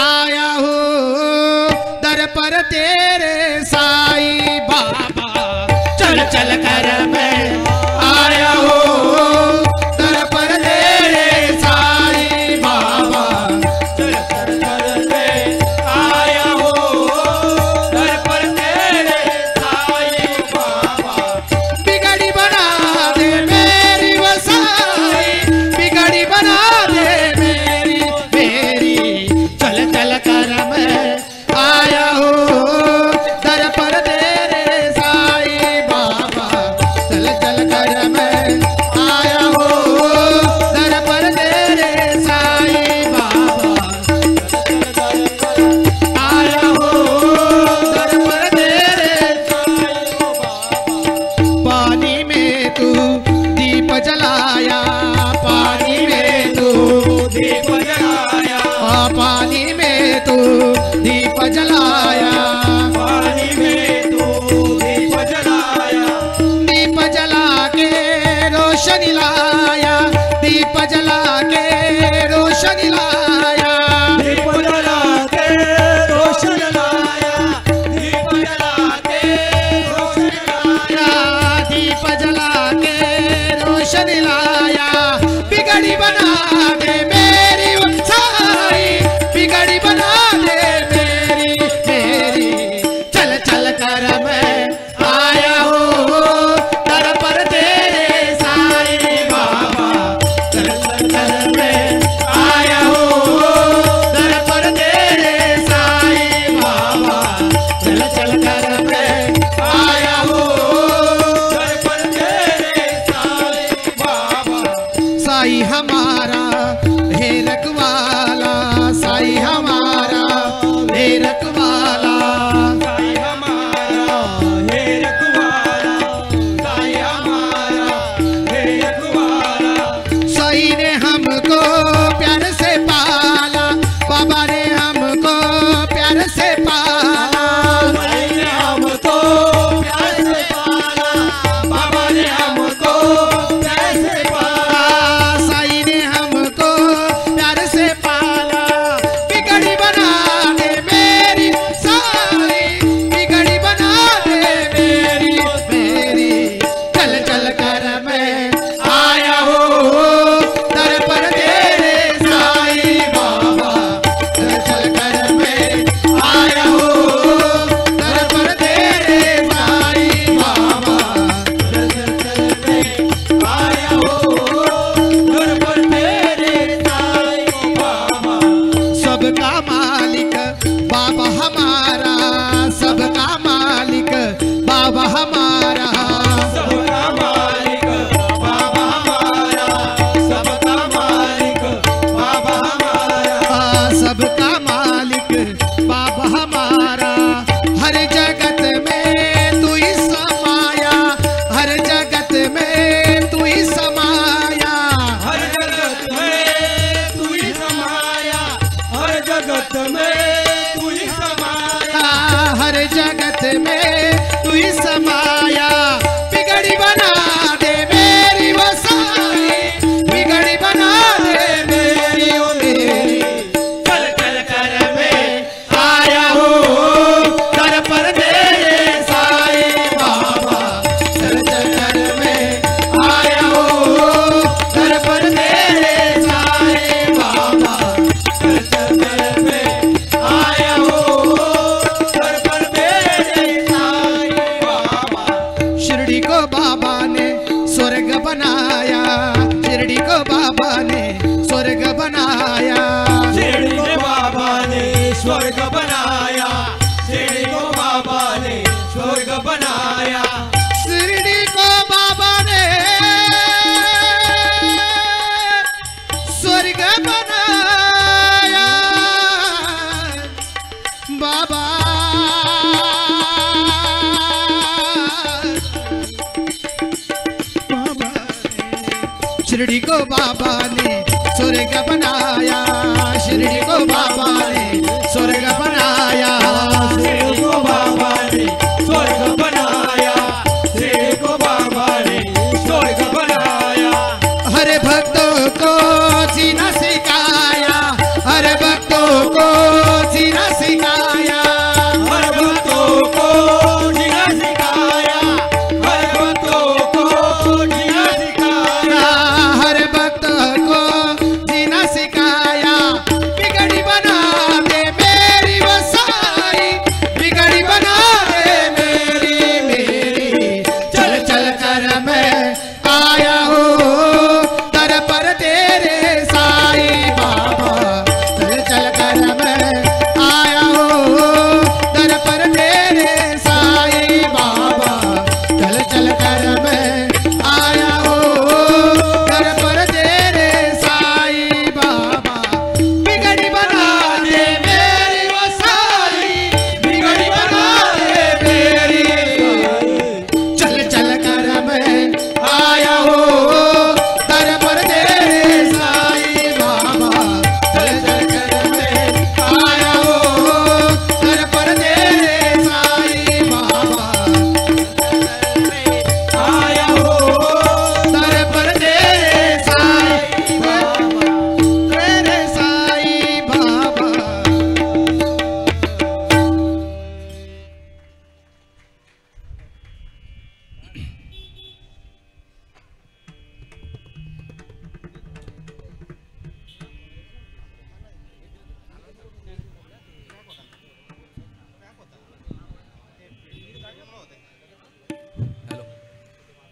आया हूँ दर पर तेरे साई बाबा. चल चल कर मैं आया हूँ दर पर तेरे साई बाबा. चल कर मैं आया हूँ दर पर तेरे साई बाबा. बिगड़ी बना दे मेरी वो साई, बिगड़ी बना दे मेरी मेरी. चल चल कर मैं आया हूँ दर पर तेरे साई बाबा. चल चल कर मैं आया हूँ दर पर तेरे साई बाबा. आया हूँ दर पर तेरे पानी में तू दीप जलाया, पानी में तू दीप जलाया, दीप जला के रोशनी लाया, दीप जला के रोशनी लाया, दीप जला के रोशन लाया, दीप जला के रोशन लाया, दीप जला के रोशनी लाया। बिगड़ी बना दे मेरी साई, बिगड़ी बना दे मेरी मेरी। चल चल कर मैं आया हूँ दर पर तेरे साई बाबा, चल चल कर मैं आया हूँ दर पर तेरे साई बाबा, चल चल कर मैं आया हूँ दर पर तेरे साईं बाबा। साई हमारा है रखवाला, साई हमारा है रखवाला, साईं हमारा है रखवाला, साईं हमारा है रखवाला, साई ने हमको प्यार से पाला, बाबा ने हमको प्यार से पाला, साईं ने हमको प्यार से पाला, बाबा ने हमको प्यार से पाला, साई ने हमको प्यार से पाला। बिगड़ी बना दे मेरी साई, बिगड़ी बना दे मेरी मेरी। चल चल कर मैं आया हूँ दर पर तेरे साई बाबा, चल चल कर मैं आया हूँ दर पर तेरे साई बाबा, चल चल कर मैं आया हो दर पर तेरे साईं बाबा। सबका मालिक बाबा हमारा, सबका मालिक बाबा हमारा, सबका मालिक बाबा हमारा, सबका मालिक बाबा हमारा, सबका मालिक बाबा हमारा। हर जगत में तू ही समाया, हर जगत में तू ही समाया, हर जगत में तू ही समाया, हर जगत में तू ही समाया, हर जगत में तू ही समाया। बिगड़ी बना दे मेरी वो साई, बिगड़ी बना दे मेरी वो मेरी। चल चल कर मैं आया हूँ दर पर तेरे साई बाबा, चल चल कर मैं आया हूँ दर पर तेरे साई बाबा, चल चल कर मैं आया हो दर पर तेरे साईं बाबा। शिरडी को बाबा ने स्वर्ग बनाया, शिरडी को बाबा ने स्वर्ग बनाया, शिरडी को बाबा ने स्वर्ग बनाया, शिरडी को बाबा ने स्वर्ग बनाया, शिरडी को बाबा ने स्वर्ग बनाया। बाबा शिरडी को बाबा ने स्वर्ग बनाया, शिरडी को बाबा ने स्वर्ग बनाया, शिरडी को बाबा ने स्वर्ग बनाया, शिरडी को बाबा ने स्वर्ग बनाया, हर भक्तों को जीना सिखाया, हर भक्तों को जीना सिखाया, हर भक्तों को जीना सिखाया, हर भक्तों को जीना सिखाया, हर भक्त को जीना सिखाया। बिगड़ी बना दे मेरी वो साई, बिगड़ी बना दे मेरी मेरी। चल चल कर मैं आया हूँ दर पर तेरे साई बाबा, चल चल कर मैं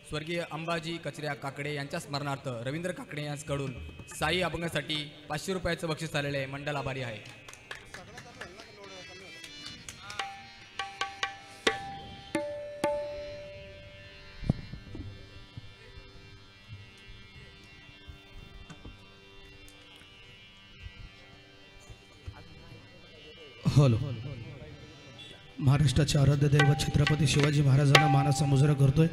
स्वर्गीय अंबाजी कचऱ्या काकडे यांच्या स्मरणार्थ रवींद्र काकडे यांच्याकडून साई अभंगासाठी 500 रुपयाचं बक्षीस आलेले मंडल आभारी आहे. हॅलो. महाराष्ट्राचे आराध्य दैवत छत्रपती शिवाजी महाराजांना मानाचा मुजरा करतोय.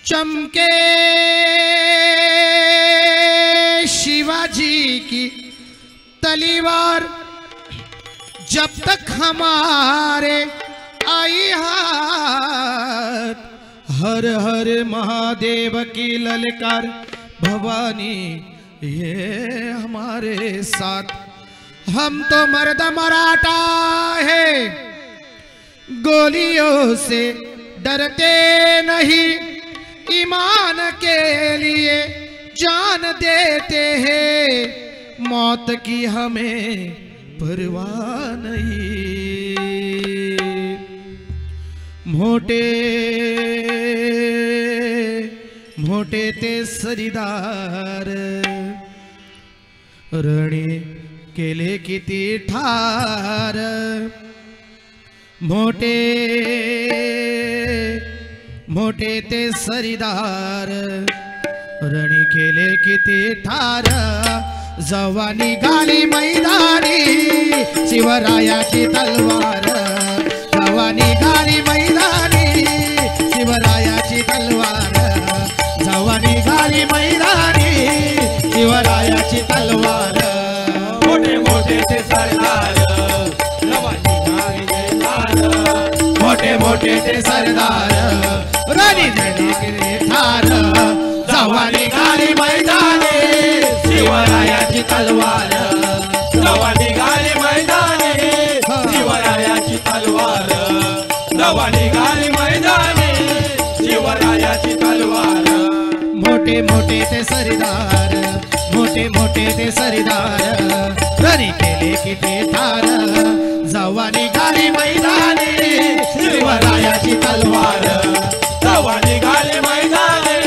चमके शिवाजी की तलवार जब तक हमारे आई हाथ, हर हर महादेव की ललकार भवानी ये हमारे साथ. हम तो मर्द मराठा है, गोलियों से डरते नहीं, ईमान के लिए जान देते हैं, मौत की हमें परवाह नहीं. मोटे मोटे ते सरदार रणी केले किती ठार. मोटे मोटे ते सरदार रणी केले किती ठार. जवानी गाली मैदानी शिवरायाची तलवार. जवानी गाली मैदानी शिवरायाची तलवार. जवानी गाली मैदानी शिवरायाची तलवार. मोठे मोठे ते सरदार रवानी गाली मैदान. मोठे मोठे ते सरदार राणी झाली गिरे ठार. जवानी गाली मैदानी शिवरायाची तलवार. रवानी गाली मैदानी शिवरायाची तलवार. रवानी गाली मैदानी शिवरायाची तलवार. मोठे मोठे ते सरदार, मोठे मोठे ते सरदार रणी केले किती ठार. जवानी गाली मैदानी शिवरायाची तलवार. रवानी गाली मैदानी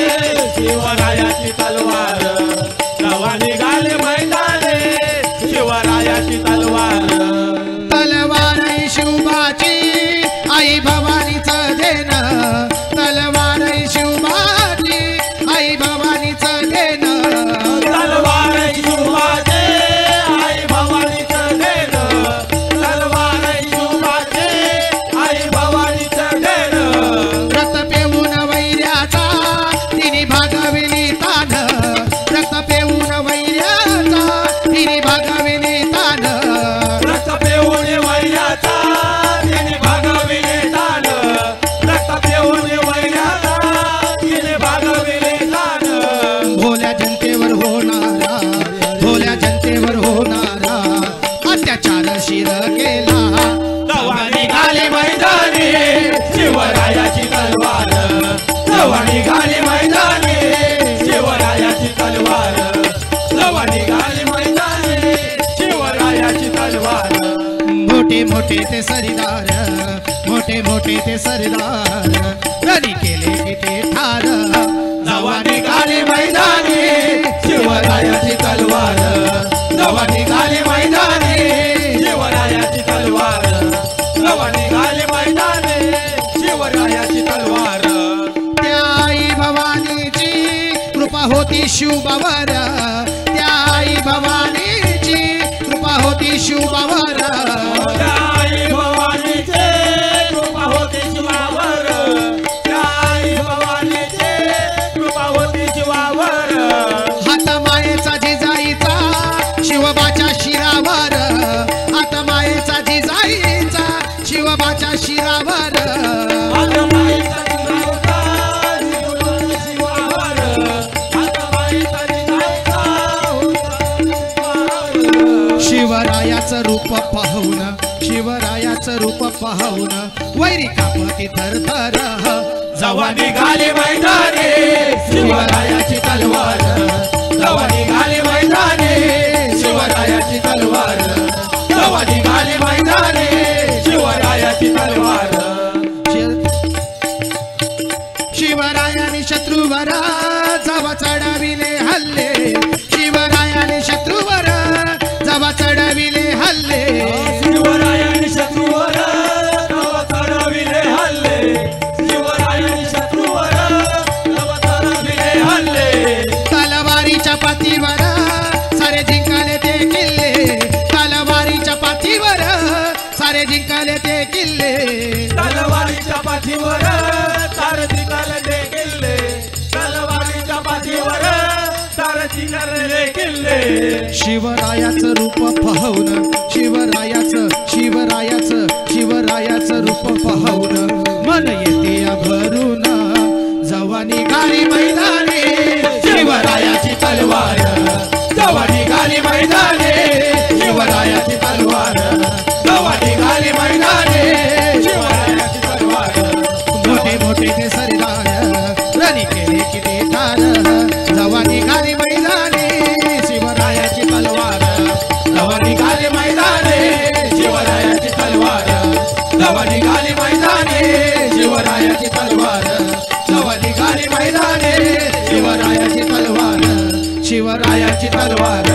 शिवरायाची तलवार. रवानी गाली मैदानी शिवरायाची तलवार. तलवार शिवबाची आई भवानीचं देणं. तलवार शिवबाची आई भवानीचं देणं. तलवार शिवबाचे आई भवानीचं देणं. तलवार शिवबाचे आई भवानीचं देणं. रक्त पेऊन वैऱ्याचा तिने भागविली तान. रक्त पेऊन वैऱ्याचा तिने भागविली तान. रक्त पेऊन वैऱ्याचा तिने भागविले तान. रक्त पेऊन वैऱ्याचा तिने भागविले तान. भोल्या जनतेवर होणारा, भोल्या जनतेवर होणारा अत्याचार शिर केला. रवानी गाली मैदानी शिवरायाची तलवार. रवानी गाली मैदानी शिवरायाची तलवार. रवानी गाली मैदानी शिवरायाची मोठे मोठे ते सरदार मोठे मोठे ते सरदार रणी केले की ते ठार जवा निघाले मैदानी शिवरायाची तलवार जवा निघाले मैदानी शिवरायाची तलवार जवा निघाले मैदानी शिवरायाची तलवार त्या आई भवानीची कृपा होती शिवबावर त्या आई भवानीची कृपा होती शिवबावर आई भवानीचे कृपा होती शिवावर आई भवानीचे कृपा होती शिवावर हात मायेचा जिजाईचा शिवबाच्या शिरावर हात मायेचा जिजाईचा शिवबाच्या शिरावर आता माईचा जिजाऊचा शिवावर आता माईचा जिजाऊचा शिवरायाचं रूप पाहून शिवरायाचं रूप पाहून वैरी कापती थरथर जवा निघाले मैदानी शिवरायाची तलवार जवा निघाले मैदानी शिवरायाची तलवार जवा निघाले मैदानी शिवरायाची तलवार शिवरायाने शत्रूवर जवा चढविले हल्ले शिवरायाने शत्रूवर जवा चढविले हल्ले शिवरायाने शत्रूवर जवा चढविले हल्ले शिवरायाने शत्रूवर जवा चढविले हल्ले तलवारीच्या पाठीवर सारे जिंकले ते किल्ले तलवारीच्या पाठीवर सारे जिंकले ते किल्ले तलवारीच्या पाठीवर सारे जिंकले ते किल्ले तलवारीच्या पाठीवर सारे जिंकले किल्ले शिवरायाचं रूप पाहून शिवरायाचं शिवरायाचं शिवरायाचं रूप पाहून मन येते भरून जवा निघाली मैदानी शिवरायाची तलवार जवा निघाली मैदानी शिवरायाची तलवार जवा निघाली मैदानी शिवरायाची तलवार मोठे मोठे ते सरदार रणी केले की ते ठार जवा निघाली मैदानी शिवरायाची तलवार जवा निघाली मैदानी शिवरायाची तलवार जवा निघाली मैदानी शिवरायाची तलवार जवा निघाली मैदानी शिवरायाची तलवार शिवरायाची तलवार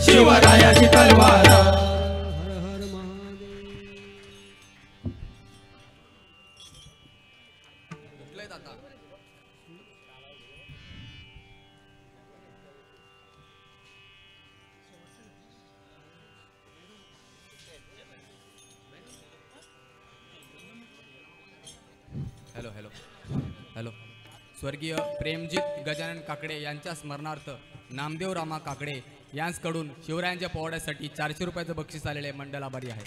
शिवरायाची तलवार हॅलो हॅलो हॅलो स्वर्गीय प्रेमजित गजानन काकडे यांच्या स्मरणार्थ नामदेव रामा काकडे यांकडून शिवरायांच्या पोवाड्यासाठी 400 रुपयाचं बक्षीस आलेले मंडल आभारी आहे.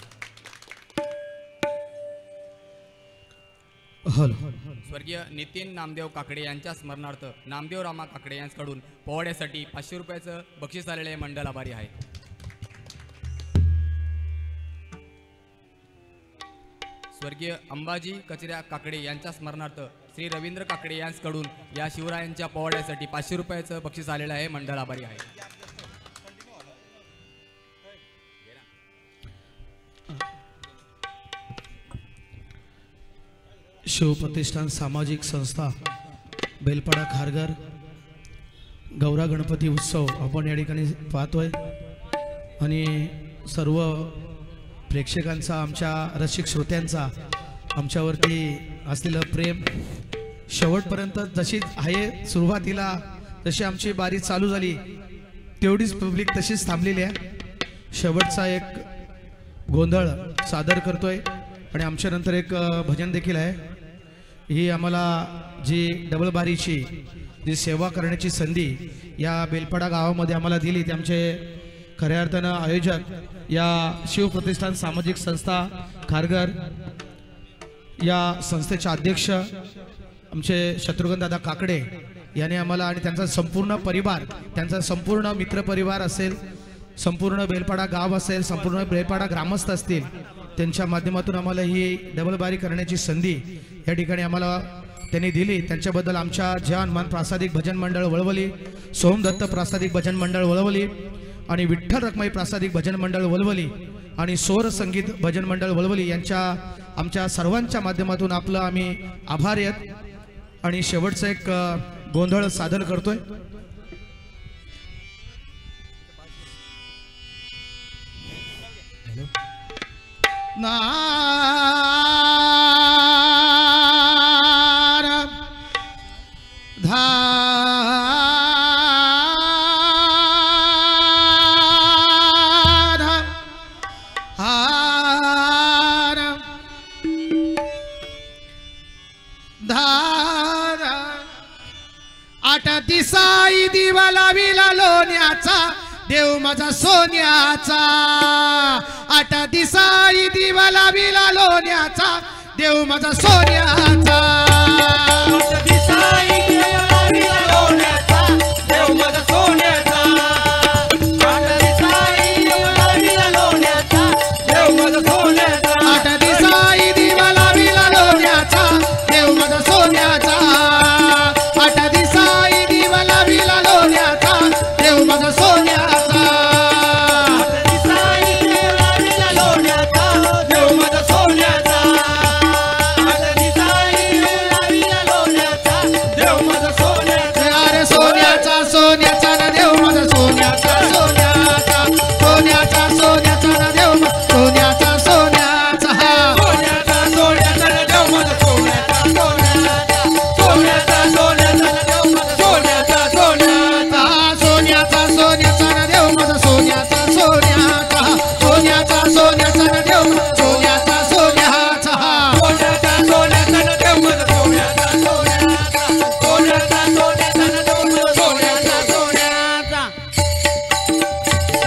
स्वर्गीय नितीन नामदेव काकडे यांच्या स्मरणार्थ नामदेव रामा काकडे यांकडून पोवाड्यासाठी 500 रुपयाचं बक्षीस आलेले मंडल आभारी आहे. स्वर्गीय अंबाजी कचऱ्या काकडे यांच्या स्मरणार्थ श्री रवींद्र काकडे यांकडून या शिवरायांच्या पोवाड्यासाठी 500 रुपयाचं बक्षीस आलेलं आहे. मंडळ आभारी आहे. शिवप्रतिष्ठान सामाजिक संस्था बेलपाडा खारघर गौरा गणपती उत्सव आपण या ठिकाणी पाहतोय आणि सर्व प्रेक्षकांचा आमच्या रसिक श्रोत्यांचा आमच्यावरती असलेलं प्रेम शेवटपर्यंत जशी आहे सुरुवातीला जशी आमची बारी चालू झाली तेवढीच पब्लिक तशीच थांबलेली आहे. शेवटचा एक गोंधळ सादर करतोय आणि आमच्यानंतर एक भजन देखील आहे. ही आम्हाला जी डबल बारीची जी सेवा करण्याची संधी या बेलपाडा गावामध्ये आम्हाला दिली ते आमचे खऱ्या अर्थानं आयोजक या शिवप्रतिष्ठान सामाजिक संस्था खारघर या संस्थेचे अध्यक्ष आमचे शत्रुघ्नदादा काकडे याने आम्हाला आणि त्यांचा संपूर्ण परिवार त्यांचा संपूर्ण मित्रपरिवार असेल संपूर्ण बेलपाडा गाव असेल संपूर्ण बेलपाडा ग्रामस्थ असतील त्यांच्या माध्यमातून आम्हाला ही डबल बारी करण्याची संधी या ठिकाणी आम्हाला त्यांनी दिली. त्यांच्याबद्दल आमच्या जय हनुमान प्रासादिक भजन मंडळ वळवली सोमदत्त प्रासादिक भजन मंडळ वळवली आणि विठ्ठल रखमाई प्रासादिक भजन मंडळ वळवली आणि स्वर संगीत भजन मंडळ वळवली यांच्या आमच्या सर्वांच्या माध्यमातून आपलं आम्ही आभार आहेत आणि शेवटचं एक गोंधळ सादर करतोय. नार धार हार धार 8 दिसाई दिवा लाविला लोण्याचा देव माझा सोन्याचा. 8 दिसाई दिवा लाविला लोण्याचा देव माझा सोन्याचा. 8 दिसाई दिवा लाविला लोण्याचा देव माझा सोन्याचा. 8 दिसाई दिवा लाविला लोण्याचा देव माझा सोन्याचा. 8 दिसाई दिवा लाविला लोण्याचा देव माझा सोन्याचा. 8 दिसाई दिवा लाविला लोण्याचा देव माझा सोन्याचा. 8 दिसाई दिवा लाविला लोण्याचा देव माझा सोन्याचा. 8 दिसाई दिवा लाविला लोण्याचा देव माझा सोन्याचा. अरे सोन्याचा सोन्याचा ना देव माझा सोन्याचा सोन्याचा. सोन्याचा सोन्याचा ना देव सोन्याचा सोन्याचा. सोन्याचा सोन्याचा देव माझा सोन्याचा सोन्याचा. सोन्याचा सोन्याचा देव माझा सोन्याचा सोन्याचा. सोन्याचा सोन्याचा ना देव माझा सोन्याचा सोन्याचा. सोन्याचा सोन्याचा ना देव सोन्याचा सोन्याचा. सोन्याचा सोन्याचा देव माझा सोन्याचा सोन्याचा. सोन्याचा सोन्याचा देव माझा सोन्याचा सोन्याचा.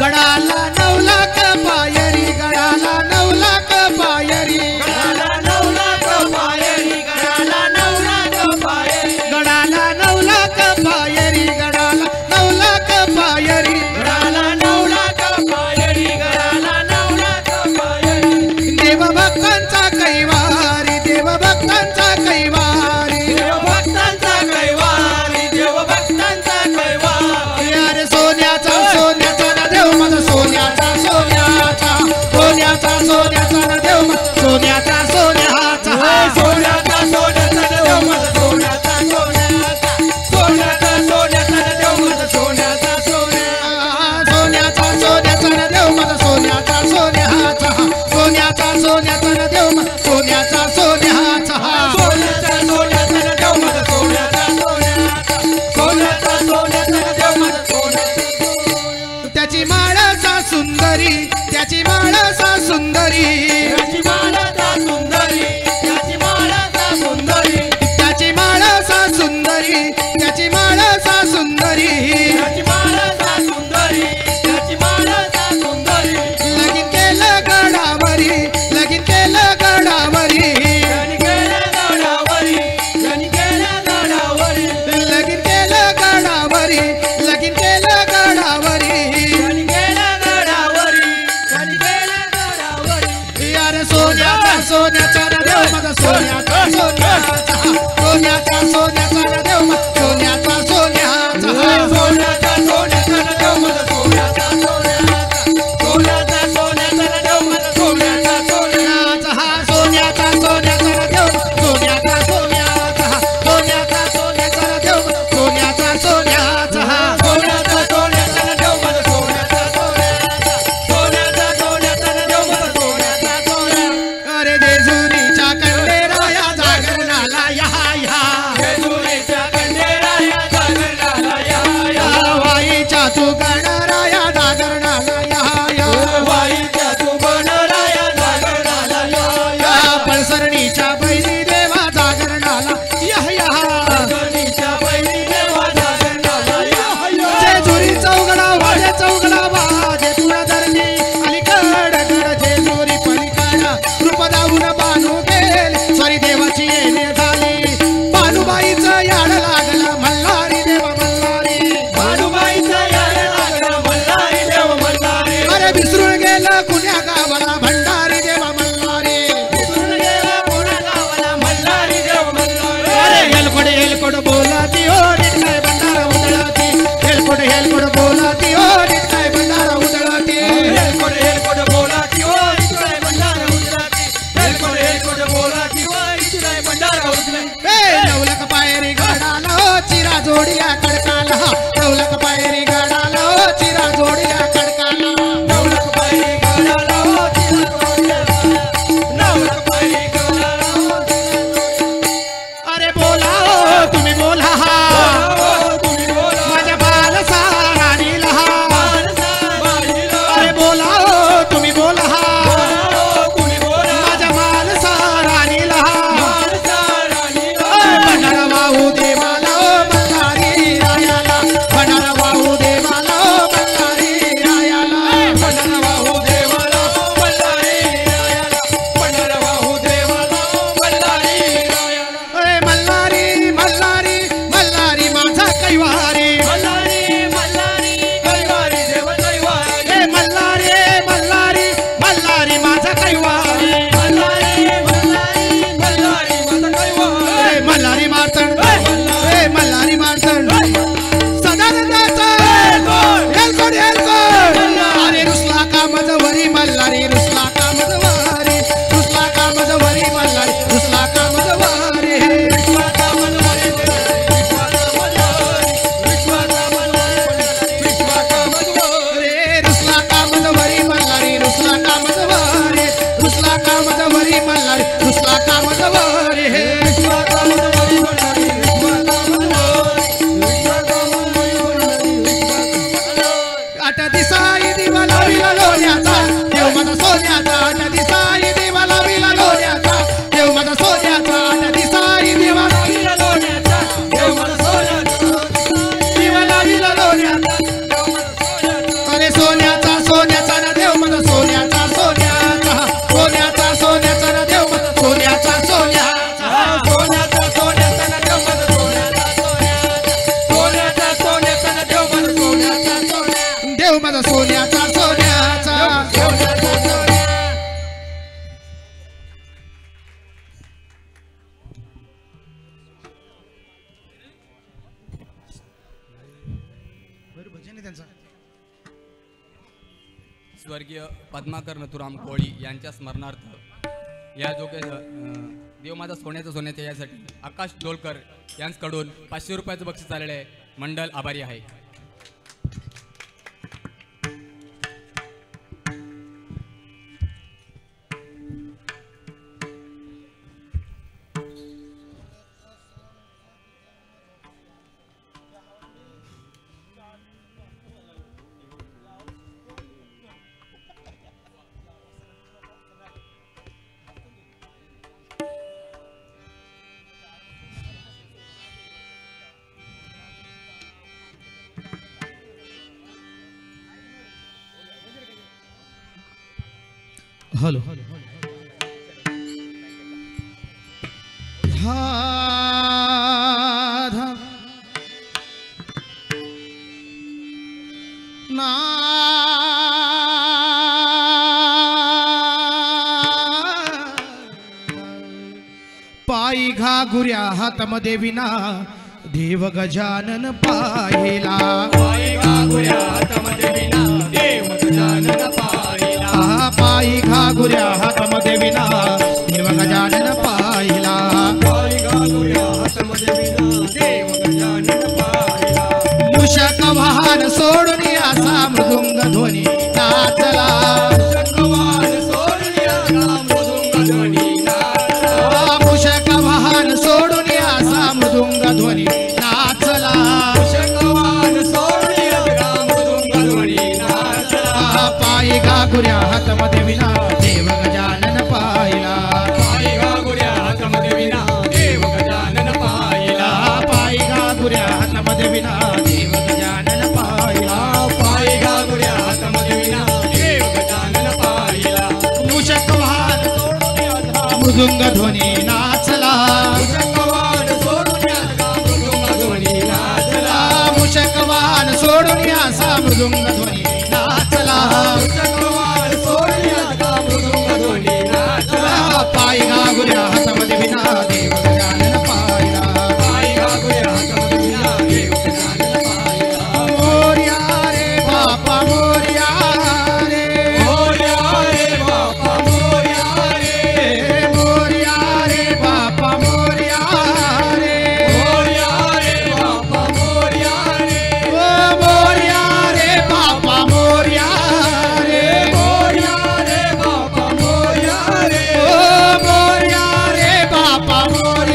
गडाला 9 लाख पायरी गडाला 9 लाख पायरी. गडाला 9 लाख पायरी. गडाला 9 लाख पायरी. गडाला 9 लाख पायरी गडाला 9 लाख पायरी. गडाला 9 लाख पायरी. गडाला 9 लाख पायरी. देवभक्तांचा कैवारी देवभक्तांचा कैवारी. देवभक्तांचा कैवारी. देवभक्तांचा कैवारी. अरे सोन्याचा सोन्याचा ना देव माझा सोन्याचा सोन्याचा. सोन्याचा सोन्याचा ना देव सोन्याचा सोन्याचा. सोन्याचा सोन्याचा देव माझा सोन्याचा सोन्याचा. सोन्याचा सोन्याचा देव माझा सोन्याचा सोन्याचा. सोन्याचा सोन्याचा ना देव माझा सोन्याचा सोन्याचा. सोन्याचा सोन्याचा ना देव सोन्याचा सोन्याचा. सोन्याचा सोन्याचा देव माझा सोन्याचा सोन्याचा. सोन्याचा सोन्याचा देव माझा सोन्याचा. त्याची माळसा सुंदरी त्याची माळसा सुंदरी. त्याची माळाचा सुंदरी. त्याची माळाचा सुंदरी. त्याची माळसा सुंदरी त्याची माळसा सुंदरी. त्याची माळाचा सुंदरी. त्याची माळाचा सुंदरी. लगीन केलं गडावरी लगीन केलं गडावरी. त्यांनी केल्या गडावरी. त्यांनी केल्या गडावरी. लगीन केलं गडावरी लगीन केलं गडावरी. त्यांनी केल्या गडावरी. त्यांनी केल्या गडावरी. यार सोन्याचा सोन्याचा ना देव माझा सोन्याचा सोन्याचा. सोन्याचा सोन्याचा ना देव सोन्याचा सोन्याचा. सोन्याचा माझा सोन्याचा सोन्याचा स्वर्गीय पद्माकर नथुराम कोळी यांच्या स्मरणार्थ या जोगे देव माझा सोन्याचा यासाठी आकाश डोलकर यांच्याकडून 500 रुपयाचं बक्षीस आलेलं आहे. मंडळ आभारी आहे. हॅलो ना पायी घागुऱ्या हातामध्ये विना देव गजानन पाहिला. पायी घागुऱ्या हातामध्ये विना देव गजानन पाहिला. पायी घागुऱ्या हातामध्ये विना देव गजानन पाहिला. पायी घागुऱ्या हातामध्ये विना देव गजानन पाहिला. मूषक वाहन सोडून असा मृदुंग ध्वनी नाचला. मूषक वाहन सोडून असा मृदुंग ध्वनी नाचला. पायी घागुऱ्या हातामध्ये विना देव गजानन पाहिला. पायी घागुऱ्या हातामध्ये विना देव गजानन पाहिला. पायी घागुऱ्या हातामध्ये विना देव गजानन पाहिला. पायी घागुऱ्या हातामध्ये विना देव गजानन पाहिला. मूषक वाहन मृदुंग ध्वनी नाचला. मूषक वाहन सोडून असा मृदुंग ध्वनी नाचला. पायी घागुऱ्या हातामध्ये विना देव गजानन पाहिला. मोरया रे बापा मोरया रे. मोरया रे बापा मोरया रे. मोरया रे बापा मोरया रे. मोरया रे बापा मोरया रे. मोरया रे बापा मोरया रे.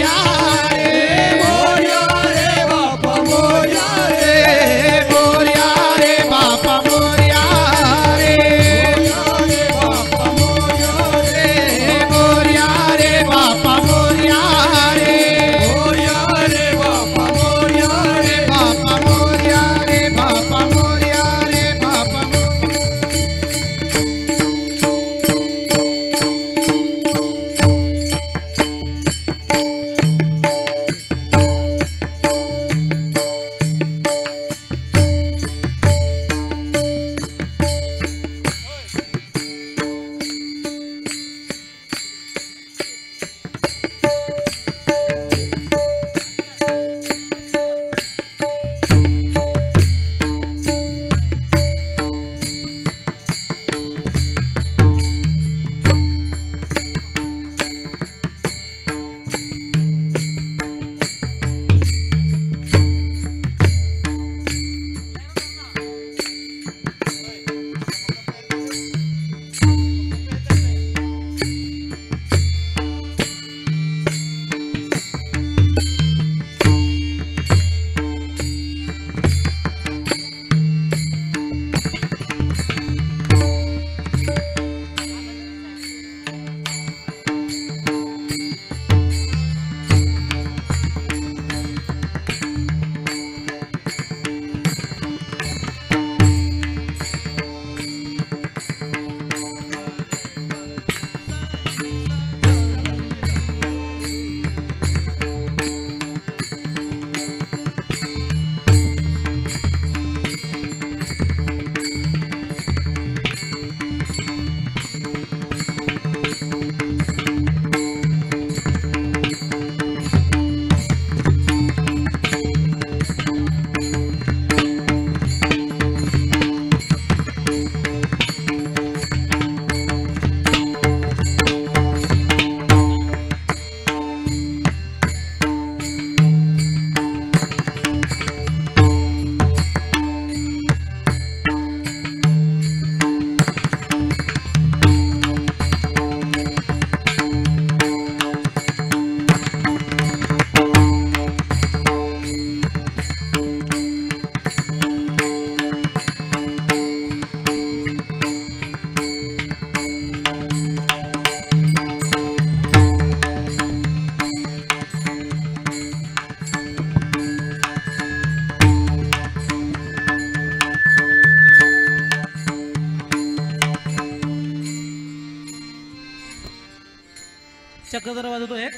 गजर वाजवतो एक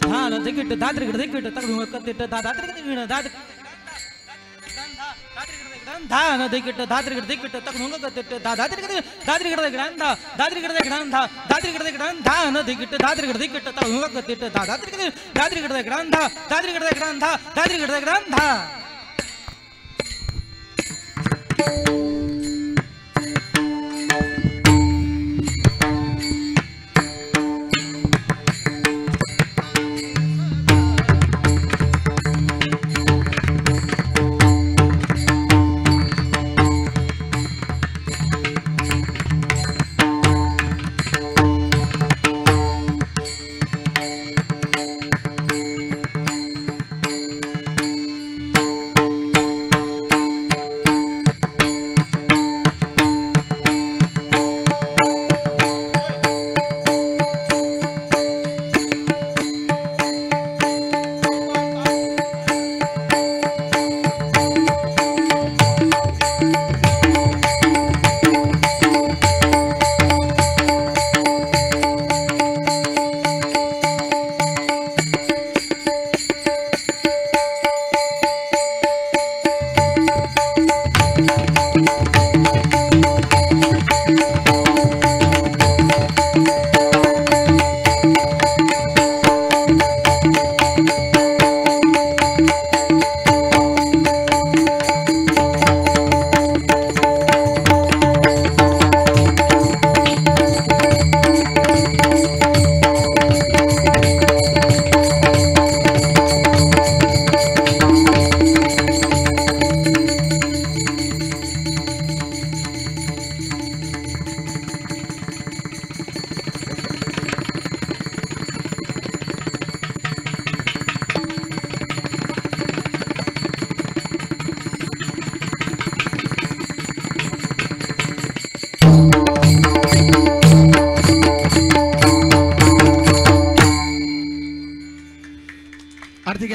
धान तिकीट दादरीकडे तिकीट तकडून कतीट दादरीकडे दादरी धान तिकीट दादरीकडे तिकीट तकडून कतीट दादरीकडे दादरीकडे ग्रांधा दादरीकडे ग्रांधा दादरीकडे ग्रांधा धान तिकीट दादरीकडे तिकीट तकडून कतीट दादरीकडे दादरीकडे ग्रांधा दादरीकडे ग्रांधा दादरीकडे ग्रांधा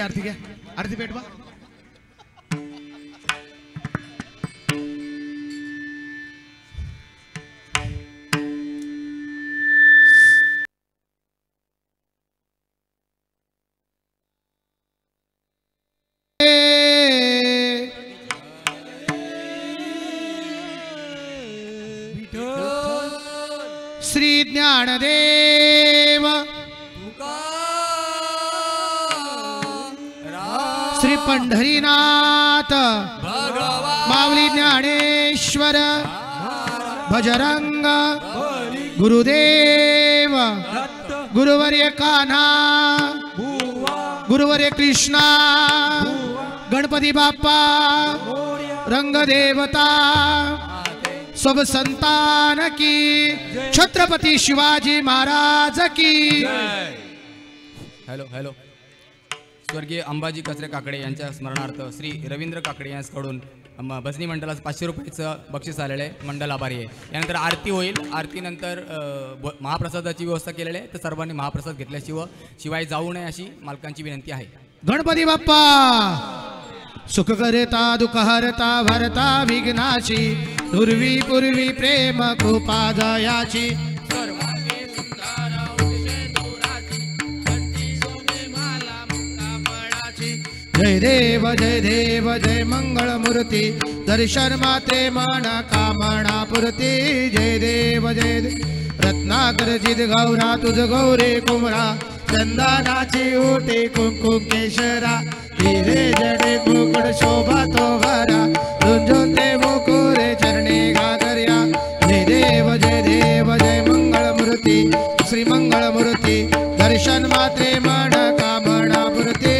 आरती घ्या आरती पेटवा. श्री ज्ञानदेव श्री पंढरीनाथ माऊली ज्ञानेश्वर भजरंग गुरुदेव गुरुवर्य कान्हा गुरुवर्य कृष्णा गणपती बाप्पा रंगदेवता सब संतान की छत्रपति शिवाजी महाराज की. Hello hello. स्वर्गीय अंबाजी कचरे काकडे यांच्या स्मरणार्थ श्री रवींद्र काकडे यांच्याकडून भजनी मंडळास 500 रुपयाचं बक्षीस आलेलं आहे. मंडळ आभारी आहे. यानंतर आरती होईल. आरतीनंतर महाप्रसादाची व्यवस्था केलेली आहे. तर सर्वांनी महाप्रसाद घेतल्याशिवाय जाऊ नये अशी मालकांची विनंती आहे. गणपती बाप्पा सुख करता दुःख हरता भरता विघ्नाची पूर्वी पूर्वी प्रेम कृपा दयाची जय देव जय मंगल मूर्ती दर्शन माते मन कामना पूर्ती. जय देव रत्नाकर जिद गौरा तुझ गौरे कुमरा चंदनाची ओटी कुंकुम केशरा हिरे जडे मुकुट शोभा तो भरा रुंजून ते मुकुरे चरणे गागर्या. जय देव जय मंगल मूर्ती श्री मंगल मूर्ती दर्शन मात्रे मन कामना पूर्ती.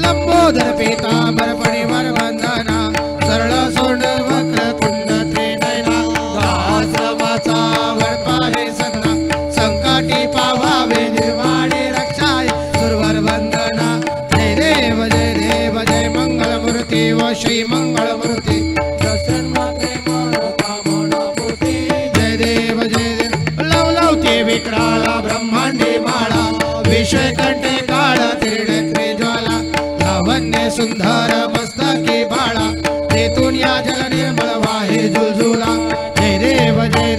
लंबोदर पीतांबर परिवार वंदना सरळ सोंड वक्र कुंड त्रिनयना दास वाचा वडपाहे सन्ना संकटी पावावे निर्वाणे रक्षाय सुरवर वंदना. जय देव जय मंगल मूर्ती व श्री मंगल मूर्ती दर्शन मात्रे मनोकामना पूर्ती. जय देव लवलवते विकराळा ब्रह्मांडे माळा विषय कंठे काळ तिरडे ज्वाला लावण्य सुंदर मस्तकी बाळा